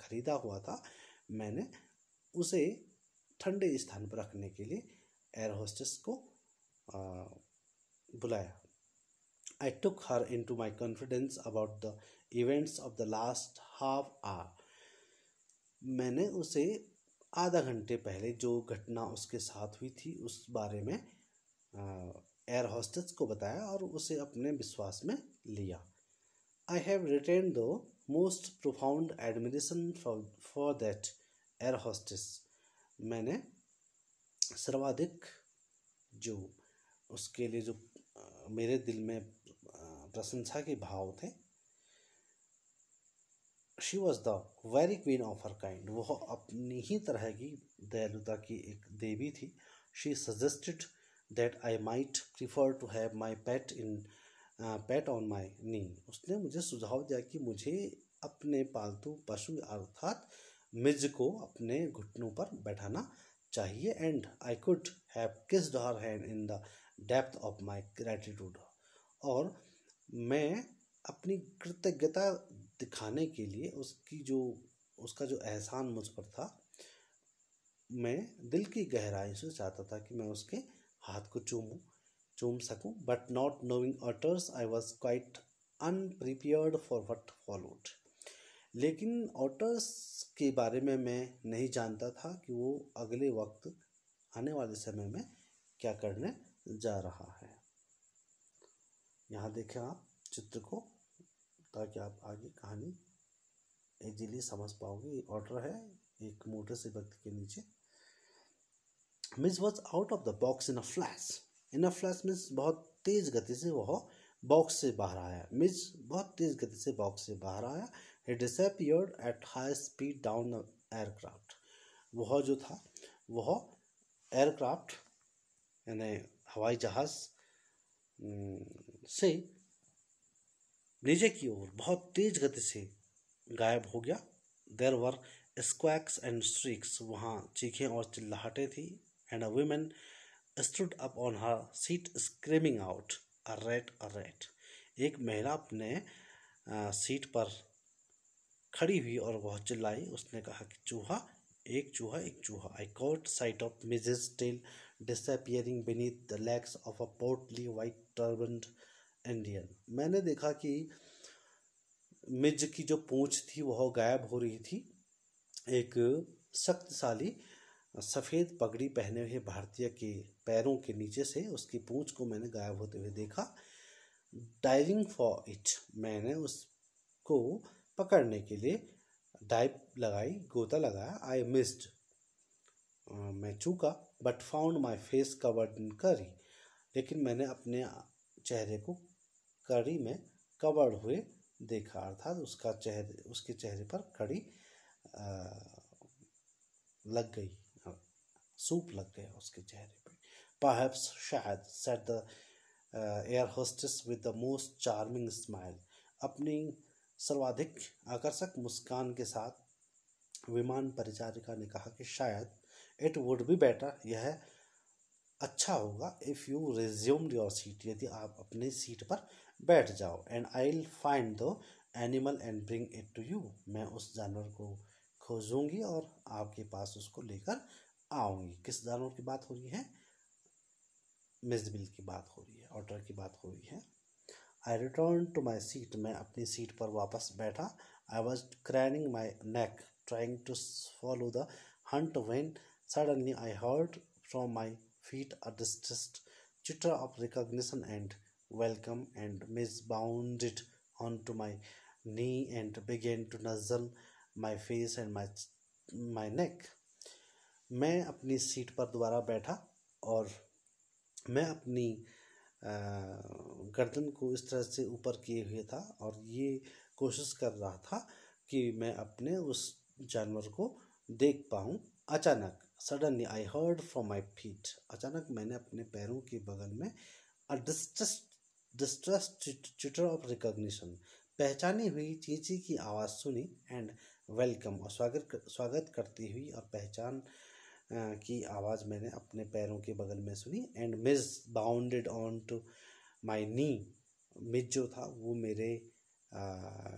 S1: खरीदा हुआ था मैंने उसे ठंडे स्थान पर रखने के लिए एयर होस्टेस को बुलाया। I took her into my confidence about the events of the last half hour. मैंने उसे आधा घंटे पहले जो घटना उसके साथ हुई थी उस बारे में एयर होस्टेस को बताया और उसे अपने विश्वास में लिया। I have retained the most profound admiration for that air hostess. मैंने सर्वाधिक जो उसके लिए जो मेरे दिल में प्रशंसा के भाव थे। She was the very queen of her kind. वह अपनी ही तरह की दयालुता की एक देवी थी। She suggested that I might prefer to have my pet on my knee. उसने मुझे सुझाव दिया कि मुझे अपने पालतू पशु अर्थात मिर्च को अपने घुटनों पर बैठाना चाहिए। And I could have kissed her hand in the depth of my gratitude. और मैं अपनी कृतज्ञता दिखाने के लिए उसका जो एहसान मुझ पर था, मैं दिल की गहराई से चाहता था कि मैं उसके हाथ को चूम सकूं। But not knowing otters I was quite अनप्रिपेयर्ड for what followed. लेकिन ऑटर्स के बारे में मैं नहीं जानता था कि वो अगले वक्त आने वाले समय में क्या करने जा रहा है। यहाँ देखें आप चित्र को ताकि आप आगे कहानी इजीली समझ पाओगे। ऑर्डर है एक मोटे से व्यक्ति के नीचे। Miss was out of the box in a flash. In a flash means बहुत तेज गति से वह बॉक्स से बाहर आया। मिज बहुत तेज गति से बॉक्स से बाहर आया। He disappeared at high speed down the aircraft. वह जो था वह एयरक्राफ्ट यानी हवाई जहाज से नीचे की ओर बहुत तेज गति से गायब हो गया। There were squawks and shrieks. वहाँ चीखें और चिल्लाहटें थी। And a woman stood up on her seat screaming out, "A rat, a rat!" एक महिला अपने सीट पर खड़ी हुई और वह चिल्लाई। उसने कहा कि चूहा, एक चूहा, एक चूहा। I caught sight of Mrs. Tail disappearing beneath the legs of a portly white turbaned Indian. मैंने देखा कि मिज की जो पूंछ थी वह गायब हो रही थी। एक शक्तिशाली सफ़ेद पगड़ी पहने हुए भारतीय के पैरों के नीचे से उसकी पूंछ को मैंने गायब होते हुए देखा। डाइविंग फॉर इट, मैंने उसको पकड़ने के लिए डाइव लगाई, गोता लगाया। आई मिस्ड, मैं चूका। But found my face covered in करी, लेकिन मैंने अपने चेहरे को कड़ी में कवर्ड हुए देखा, अर्थात उसके चेहरे पर कड़ी लग गई, सूप लग गया उसके चेहरे पे। Perhaps, शायद, said the air hostess with the most charming smile. अपनी सर्वाधिक आकर्षक मुस्कान के साथ विमान परिचारिका ने कहा कि शायद, इट वुड बी बेटर, यह अच्छा होगा, if you resumed your seat, यदि आप अपनी सीट पर बैठ जाओ। And I will find the animal and bring it to you, मैं उस जानवर को खोजूंगी और आपके पास उसको लेकर आऊंगी। किस जानवर की बात हो रही है? मिजबिल की बात हो रही है, ऑटर की बात हो रही है। I return to my seat, मैं अपनी सीट पर वापस बैठा। I was craning my neck trying to follow the hunt when suddenly I heard from my feet a distressed chitter of recognition and welcome, and Miss bounded onto my knee and began to nuzzle my face and my neck. मैं अपनी seat पर दोबारा बैठा और मैं अपनी गर्दन को इस तरह से ऊपर किए हुए था और ये कोशिश कर रहा था कि मैं अपने उस जानवर को देख पाऊँ। अचानक, suddenly I heard from my feet, अचानक मैंने अपने पैरों के बगल में अ डिस्ट्रेस्ड चिटर ऑफ रिकॉग्निशन, पहचानी हुई चींची की आवाज़ सुनी। एंड वेलकम, और स्वागत करती हुई और पहचान की आवाज़ मैंने अपने पैरों के बगल में सुनी। And Mij bounded on to my knee, Mij जो था वो मेरे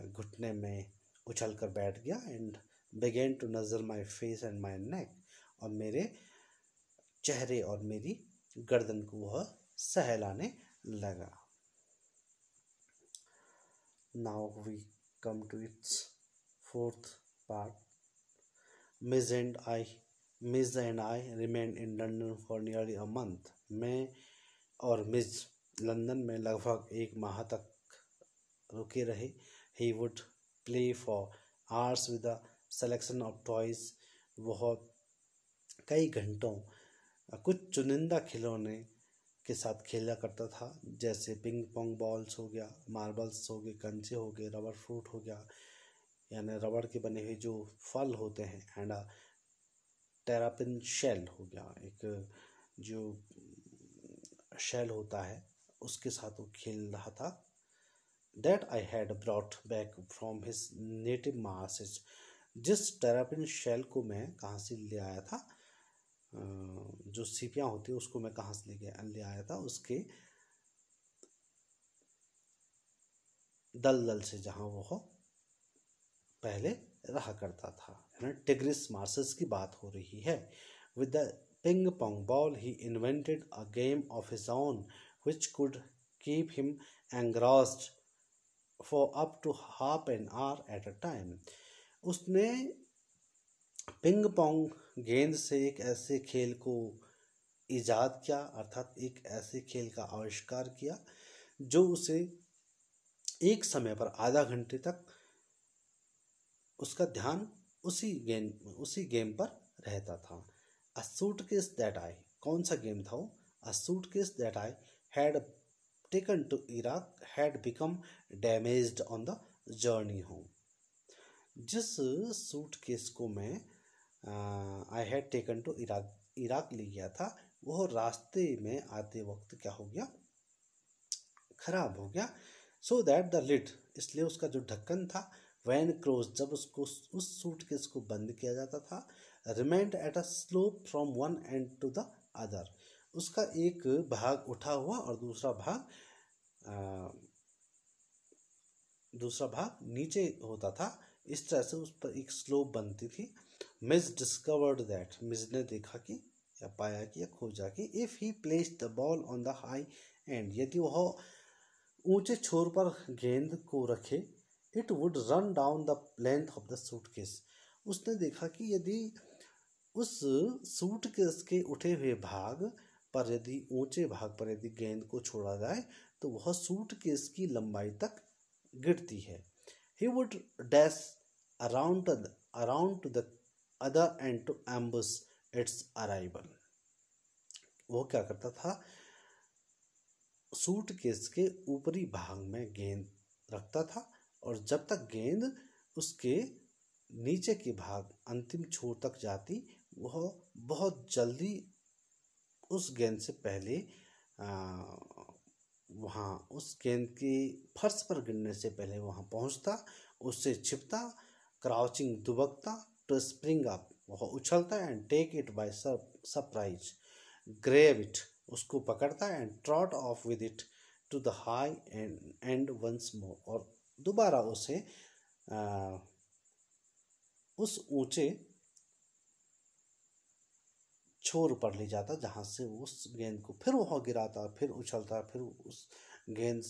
S1: घुटने में उछल कर बैठ गया। एंड बिगेन टू नजर माई फेस एंड माई नेक, और मेरे चेहरे और मेरी गर्दन को वह सहलाने लगा। Now we come to its fourth part. Mij and I remain in London for nearly a month. मैं और मिस लंदन में लगभग एक माह तक रुके रहे। He would play for hours with a selection of toys, वह कई घंटों कुछ चुनिंदा खिलौने के साथ खेला करता था, जैसे पिंग पोंग बॉल्स हो गया, मार्बल्स हो गए, कंचे हो गए, रबर फ्रूट हो गया, यानी रबड़ के बने हुए जो फल होते हैं, एंड टेरापिन शेल हो गया, एक जो शेल होता है उसके साथ वो खेल रहा था। That I had brought back from his native marshes, जिस टेरापिन शेल को मैं कहाँ से ले आया था, जो सीपियाँ होती है उसको मैं कहाँ से ले आया था, उसके दलदल से जहाँ वो पहले रहा करता था। टिग्रिस मार्सेस की बात हो रही है। With the ping pong ball he invented a game of his own which could keep him engrossed for up to half an hour at a time. उसने पिंग पोंग गेंद से एक ऐसे खेल को इजाद किया, अर्थात एक ऐसे खेल का आविष्कार किया जो उसे एक समय पर आधा घंटे तक उसका ध्यान उसी गेम पर रहता था। अ सूटकेस दैट आई, कौन सा गेम था वो? A suitcase that I had taken to Iraq had become damaged on the journey home. जिस सूटकेस को मैं I had taken to Iraq ले गया था, वह रास्ते में आते वक्त क्या हो गया, खराब हो गया. सो दैट द लिड, इसलिए उसका जो ढक्कन था, वैन क्रोज, जब उसको उस सूटकेस को बंद किया जाता था, remained at a slope from one end to the other, उसका एक भाग उठा हुआ और दूसरा भाग नीचे होता था. इस तरह से उस पर एक स्लोप बनती थी. मिस डिस्कवर्ड दैट, मिस ने देखा कि या पाया कि या खोजा कि if he placed the ball on the high and, यदि वह ऊंचे छोर पर गेंद को रखे, it would run down the length of the suitcase. उसने देखा कि यदि उस सूटकेस के उठे हुए भाग पर, यदि ऊंचे भाग पर यदि गेंद को छोड़ा जाए तो वह सूटकेस की लंबाई तक गिरती है. He would dash around to the other end to ambush its arrival. वो क्या करता था, सूटकेस के ऊपरी भाग में गेंद रखता था और जब तक गेंद उसके नीचे के भाग अंतिम छोर तक जाती, वह बहुत जल्दी उस गेंद से पहले वहाँ उस गेंद के फर्श पर गिरने से पहले वहाँ पहुँचता, उससे छिपता, क्राउचिंग दुबकता, टू स्प्रिंग अप, वह उछलता, and take it by surprise, grab it, उसको पकड़ता, and trot off with it to the high end once more, और दोबारा उसे उस ऊंचे छोर पर ले जाता जहाँ से उस गेंद को फिर वह गिराता, फिर उछलता, फिर उस गेंद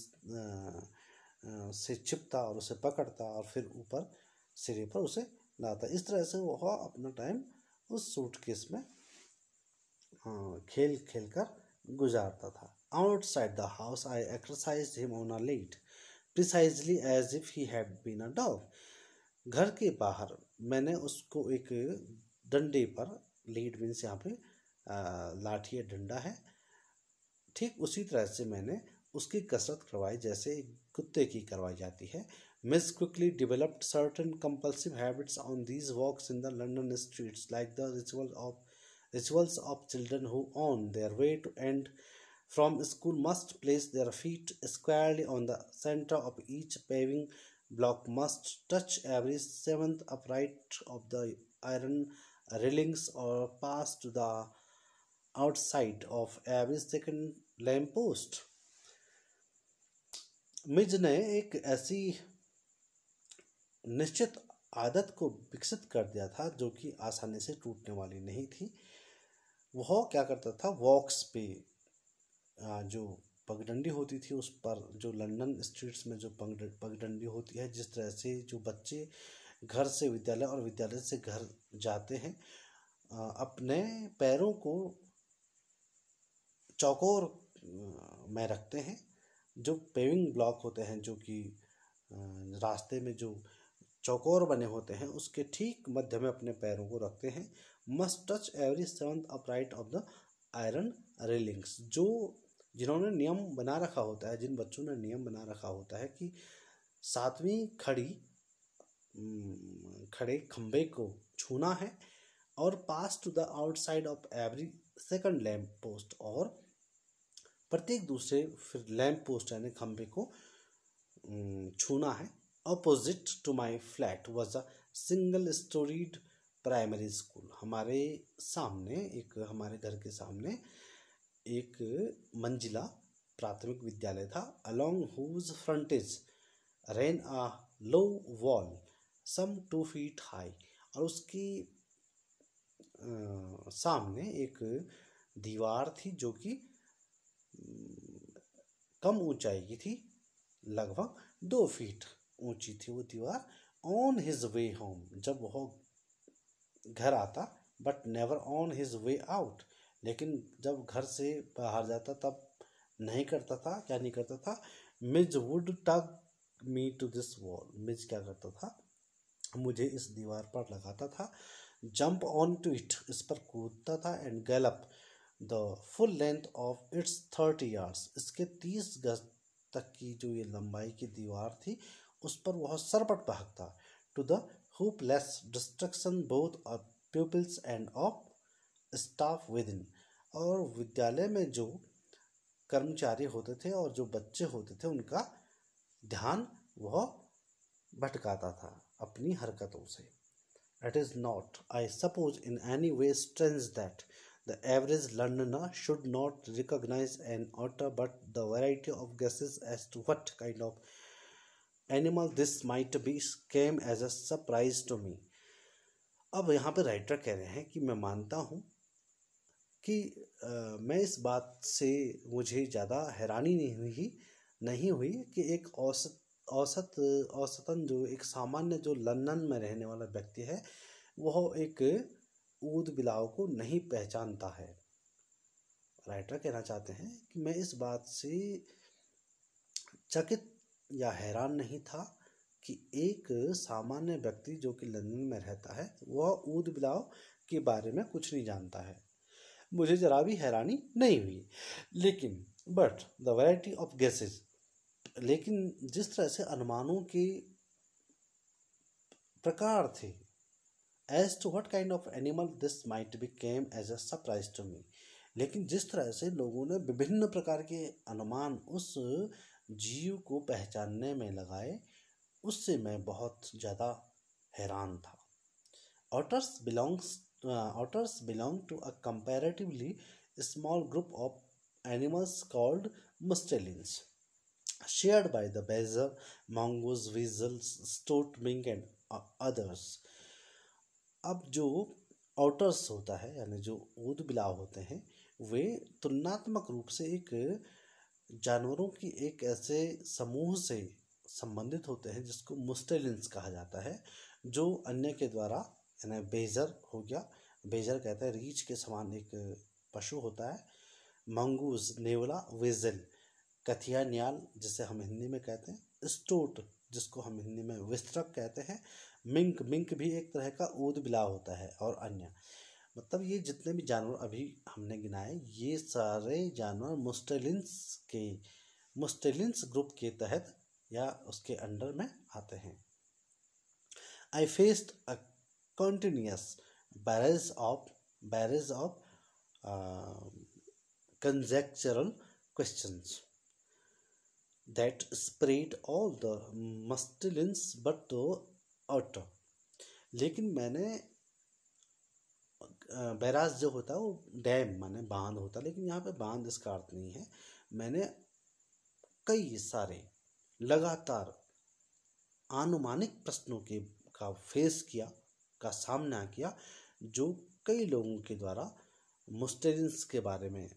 S1: से छिपता और उसे पकड़ता और फिर ऊपर सिरे पर उसे लाता. इस तरह से वह अपना टाइम उस सूटकेस में खेल खेल कर गुजारता था. Outside the house I exercised him on a lead precisely as if he had been a dog. घर के बाहर मैंने उसको एक डंडे पर, लीड मीन्स यहाँ पे लाठी या डंडा है, ठीक उसी तरह से मैंने उसकी कसरत करवाई जैसे एक कुत्ते की करवाई जाती है. Mij quickly developed certain compulsive habits on these walks in the London streets, like the rituals of children who, on their way to end from school, must place their feet squarely on the center of each paving block, must touch every seventh upright of the iron railings, or pass to the outside of every second lamp post. मिज ने एक ऐसी निश्चित आदत को विकसित कर दिया था जो कि आसानी से टूटने वाली नहीं थी. वह क्या करता था, वॉक्स पे जो पगडंडी होती थी, उस पर जो लंदन स्ट्रीट्स में जो पगडंडी होती है, जिस तरह से जो बच्चे घर से विद्यालय और विद्यालय से घर जाते हैं, अपने पैरों को चौकोर में रखते हैं. जो पेविंग ब्लॉक होते हैं, जो कि रास्ते में जो चौकोर बने होते हैं, उसके ठीक मध्य में अपने पैरों को रखते हैं. Must touch every seventh upright of the iron railings, जिन्होंने नियम बना रखा होता है, जिन बच्चों ने नियम बना रखा होता है कि सातवीं खड़े खंबे को छूना है, और pass to the outside of every second lamp post, और प्रत्येक दूसरे फिर लैंप पोस्ट यानी खंबे को छूना है. Opposite to my flat was a single storied primary school, हमारे घर के सामने एक मंजिला प्राथमिक विद्यालय था. Along whose frontage ran a low wall some 2 feet high, और उसकी सामने एक दीवार थी जो कि कम ऊंचाई की थी, लगभग 2 फीट ऊंची थी वो दीवार. ऑन हिज वे होम, जब वो घर आता, but never on his way out, लेकिन जब घर से बाहर जाता तब नहीं करता था. क्या नहीं करता था, Mij would tug me to this wall, Mij क्या करता था, मुझे इस दीवार पर लगाता था. जंप ऑन टू इट, इस पर कूदता था. And Gallup the full length of its 30 yards, इसके 30 गज तक की जो ये लंबाई की दीवार थी उस पर वह सरपट भागता। To the hopeless distraction both of pupils and of staff within, और विद्यालय में जो कर्मचारी होते थे और जो बच्चे होते थे उनका ध्यान वह भटकाता था अपनी हरकतों से। It is not, I suppose, in any way strange that the average Londoner should not recognize an otter, but the variety of guesses as to what kind of animal this might be came as a surprise to me. अब यहाँ पे writer कह रहे हैं कि मैं मानता हूँ कि मैं इस बात से मुझे ज़्यादा हैरानी नहीं हुई कि एक औसतन जो एक सामान्य जो लंदन में रहने वाला व्यक्ति है वह एक ऊद बिलाव को नहीं पहचानता है। राइटर कहना चाहते हैं कि मैं इस बात से चकित या हैरान नहीं था कि एक सामान्य व्यक्ति जो कि लंदन में रहता है वह ऊद बिलाव के बारे में कुछ नहीं जानता है। मुझे जरा भी हैरानी नहीं हुई, लेकिन but the variety of guesses, लेकिन जिस तरह से अनुमानों के प्रकार थे, as to what kind of animal this might be came as a surprise to me, लेकिन जिस तरह से लोगों ने विभिन्न प्रकार के अनुमान उस जीव को पहचानने में लगाए उससे मैं बहुत ज़्यादा हैरान था। Otters belong to a comparatively small group of animals called mustelines, shared by the badger, mongoose, weasels, stoat, mink and others. अब जो ऑटर्स होता है यानी जो ऊद बिलाव होते हैं वे तुलनात्मक रूप से एक जानवरों की एक ऐसे समूह से संबंधित होते हैं जिसको मुस्टेलिन्स कहा जाता है, जो अन्य के द्वारा, यानी बेजर हो गया, बेजर कहते हैं रीछ के समान एक पशु होता है, मंगूज नेवला, वेजल कथिया न्याल जिसे हम हिंदी में कहते हैं, स्टोट जिसको हम हिंदी में विस्तरक कहते हैं, मिंक भी एक तरह का ऊद बिलाव होता है, और अन्य, मतलब ये जितने भी जानवर अभी हमने गिनाए ये सारे जानवर मुस्टेलिन्स ग्रुप के तहत या उसके अंडर में आते हैं। I faced a continuous barrage of conjectural questions that spread all the mustelines but the otter, लेकिन मैंने बैराज जो होता है वो डैम माने बांध होता है, लेकिन यहाँ पे बांध इसका अर्थ नहीं है। मैंने कई सारे लगातार आनुमानिक प्रश्नों का सामना किया जो कई लोगों के द्वारा मुस्टेलिन्स के बारे में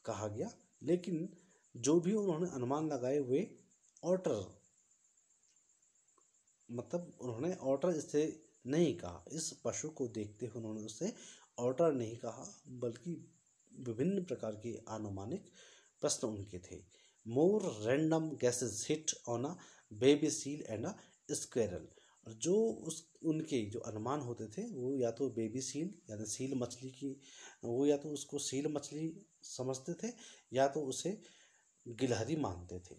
S1: कहा गया, लेकिन जो भी उन्होंने अनुमान लगाए वे ऑटर, मतलब उन्होंने ऑटर इसे नहीं कहा, इस पशु को देखते हुए उन्होंने उसे ऑटर नहीं कहा, बल्कि विभिन्न प्रकार के अनुमानिक प्रश्न उनके थे। More random guesses hit on a baby seal and a squirrel, और जो उनके जो अनुमान होते थे वो या तो बेबी सील यानी सील मछली की, वो या तो उसको सील मछली समझते थे या तो उसे गिलहरी मानते थे।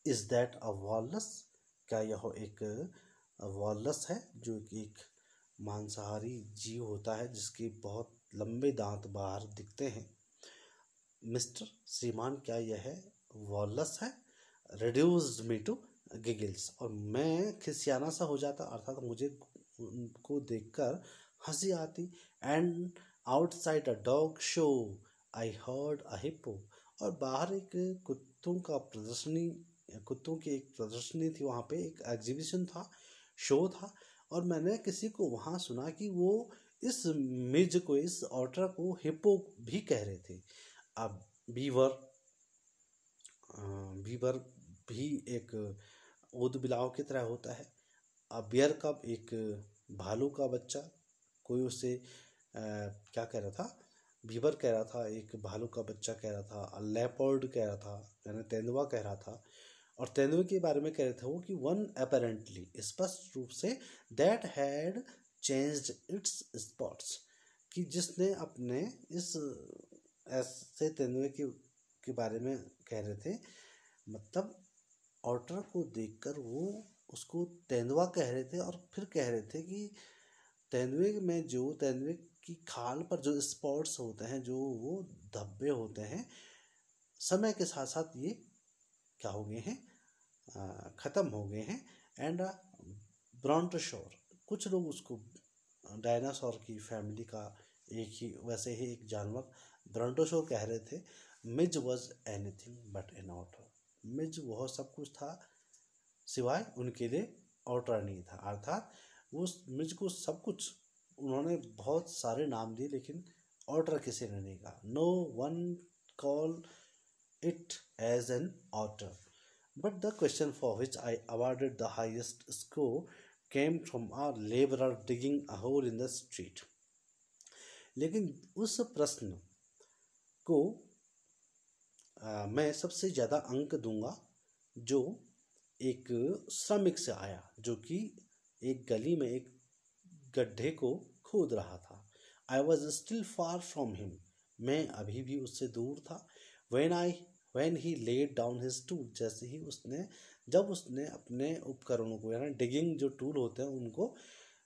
S1: इज दैट अ वॉलस, क्या यह एक वॉलस है जो कि एक मांसाहारी जीव होता है जिसके बहुत लंबे दांत बाहर दिखते हैं। मिस्टर श्रीमान, क्या यह वॉलस है? रिड्यूस्ड मी टू गिगल्स, और मैं खिसियाना सा हो जाता, अर्थात मुझे उनको देखकर हंसी आती। And outside a dog show I heard a hippo, और बाहर एक कुत्तों की एक प्रदर्शनी थी, वहाँ पे एक एग्जीबिशन था, शो था, और मैंने किसी को वहाँ सुना कि वो इस इस ऑटर को हिप्पो भी कह रहे थे। अब बीवर भी एक ऊद बिलाव की तरह होता है। अब बियर कब एक भालू का बच्चा, कोई उसे क्या कह रहा था, बीवर कह रहा था, एक भालू का बच्चा कह रहा था, लेपर्ड कह रहा था, यानी तेंदुआ कह रहा था, और तेंदुए के बारे में कह रहे थे वो कि वन अपेरेंटली, स्पष्ट रूप से, that had changed it's spots, कि जिसने अपने इस ऐसे तेंदुए के बारे में कह रहे थे, मतलब ऑटर को देखकर वो उसको तेंदुआ कह रहे थे और फिर कह रहे थे कि तेंदुए की खाल पर जो स्पॉट्स होते हैं, जो वो धब्बे होते हैं, समय के साथ साथ ये क्या हो गए हैं, ख़त्म हो गए हैं। एंड ब्रॉन्टोशोर, कुछ लोग उसको डायनासोर की फैमिली का वैसे ही एक जानवर ब्रॉन्टोशोर कह रहे थे। Mij was anything but an otter, Mij वह सब कुछ था सिवाय उनके लिए ऑटर नहीं था। अर्थात वो मिज को सब कुछ, उन्होंने बहुत सारे नाम दिए लेकिन ऑटर किसी ने नहीं कहा। No one call it as an otter, but the question for which I awarded the highest score came from a laborer digging a hole in the street. लेकिन उस प्रश्न को मैं सबसे ज़्यादा अंक दूंगा जो एक श्रमिक से आया, जो कि एक गली में एक गड्ढे को खोद रहा था। I was still far from him, मैं अभी भी उससे दूर था। when he laid down his tool, जब उसने अपने उपकरणों को, यानी डिगिंग जो टूल होते हैं उनको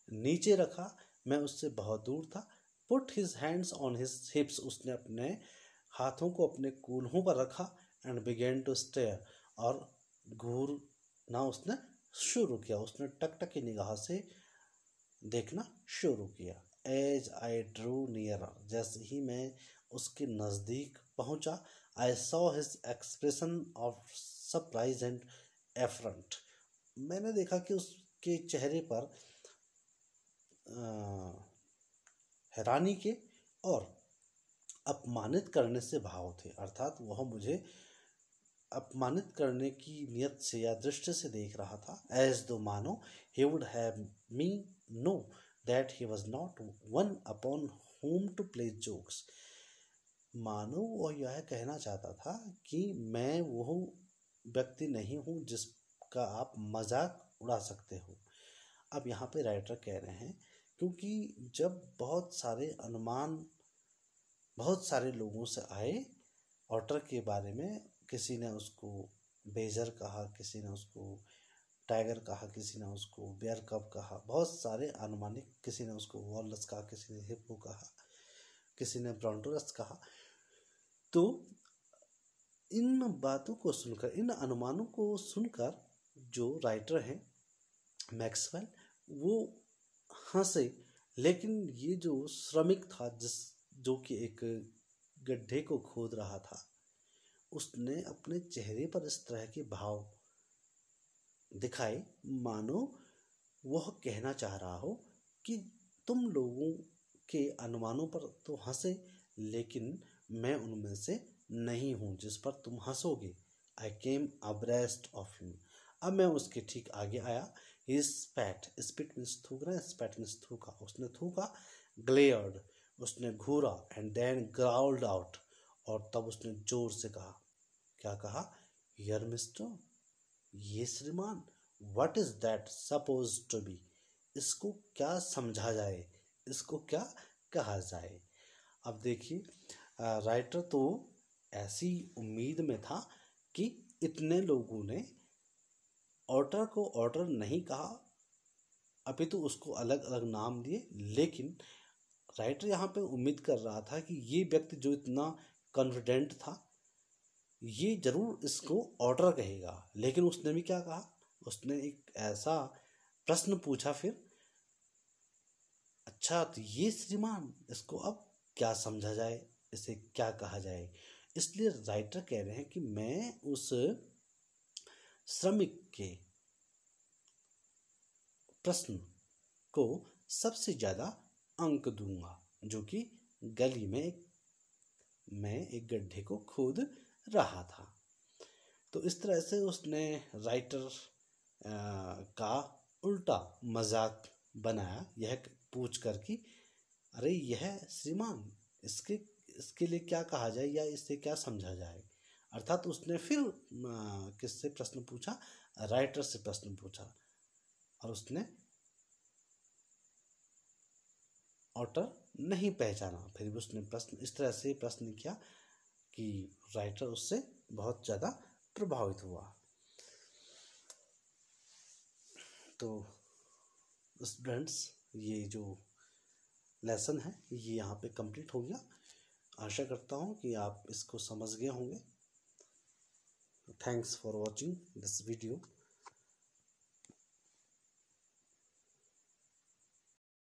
S1: नीचे रखा, मैं उससे बहुत दूर था। put his hands on his hips, उसने अपने हाथों को अपने कूल्हों पर रखा। and began to stare, और घूरना उसने शुरू किया, उसने टकटकी निगाह से देखना शुरू किया। As I drew nearer, जैसे ही मैं उसके नज़दीक पहुंचा, I saw his expression of surprise and affront, मैंने देखा कि उसके चेहरे पर हैरानी के और अपमानित करने से भाव थे। अर्थात वह मुझे अपमानित करने की नियत से या दृष्टि से देख रहा था। As though मानो he would have me know that he was not one upon whom to play jokes, मानो वह यह कहना चाहता था कि मैं वह व्यक्ति नहीं हूँ जिसका आप मजाक उड़ा सकते हो। अब यहाँ पे राइटर कह रहे हैं, क्योंकि जब बहुत सारे लोगों से आए ऑटर के बारे में, किसी ने उसको बेजर कहा, किसी ने उसको टाइगर कहा, किसी ने उसको बेयर कब कहा, बहुत सारे अनुमानिक, किसी ने उसको वॉलरस कहा, किसी ने हिप्पो कहा, किसी ने ब्रॉन्टोरस कहा। तो इन बातों को सुनकर, इन अनुमानों को सुनकर जो राइटर हैं मैक्सवेल, वो हंसे। लेकिन ये जो श्रमिक था, जो कि एक गड्ढे को खोद रहा था, उसने अपने चेहरे पर इस तरह के भाव दिखाए मानो वह कहना चाह रहा हो कि तुम लोगों के अनुमानों पर तो हंसे, लेकिन मैं उनमें से नहीं हूँ जिस पर तुम हंसोगे। I came abreast of him, अब मैं उसके ठीक आगे आया। He spat, spit means थूकना, spat means थूका, उसने थूका। Glared, उसने घूरा। And then growled out, और तब उसने जोर से कहा, क्या कहा? Here mister, ये श्रीमान, what is that supposed to be, इसको क्या समझा जाए, इसको क्या कहा जाए। अब देखिए, राइटर तो ऐसी उम्मीद में था कि इतने लोगों ने ऑटर को ऑटर नहीं कहा, अभी तो उसको अलग अलग नाम दिए, लेकिन राइटर यहाँ पे उम्मीद कर रहा था कि ये व्यक्ति जो इतना कॉन्फिडेंट था, ये जरूर इसको ऑर्डर कहेगा। लेकिन उसने भी क्या कहा, उसने एक ऐसा प्रश्न पूछा फिर, अच्छा तो ये श्रीमान, इसको अब क्या समझा जाए, इसे क्या कहा जाए। इसलिए राइटर कह रहे हैं कि मैं उस श्रमिक के प्रश्न को सबसे ज़्यादा अंक दूंगा, जो कि गली में मैं एक गड्ढे को खोद रहा था। तो इस तरह से उसने राइटर का उल्टा मजाक बनाया, यह पूछ कर कि अरे यह श्रीमान, इसके लिए क्या कहा जाए या इससे क्या समझा जाए। अर्थात उसने फिर किससे प्रश्न पूछा, राइटर से प्रश्न पूछा, और उसने ऑटर नहीं पहचाना। फिर भी उसने प्रश्न इस तरह से प्रश्न किया कि राइटर उससे बहुत ज़्यादा प्रभावित हुआ। तो स्टूडेंट्स, ये जो लेसन है ये यहाँ पे कंप्लीट हो गया। आशा करता हूँ कि आप इसको समझ गए होंगे। Thanks for watching this video.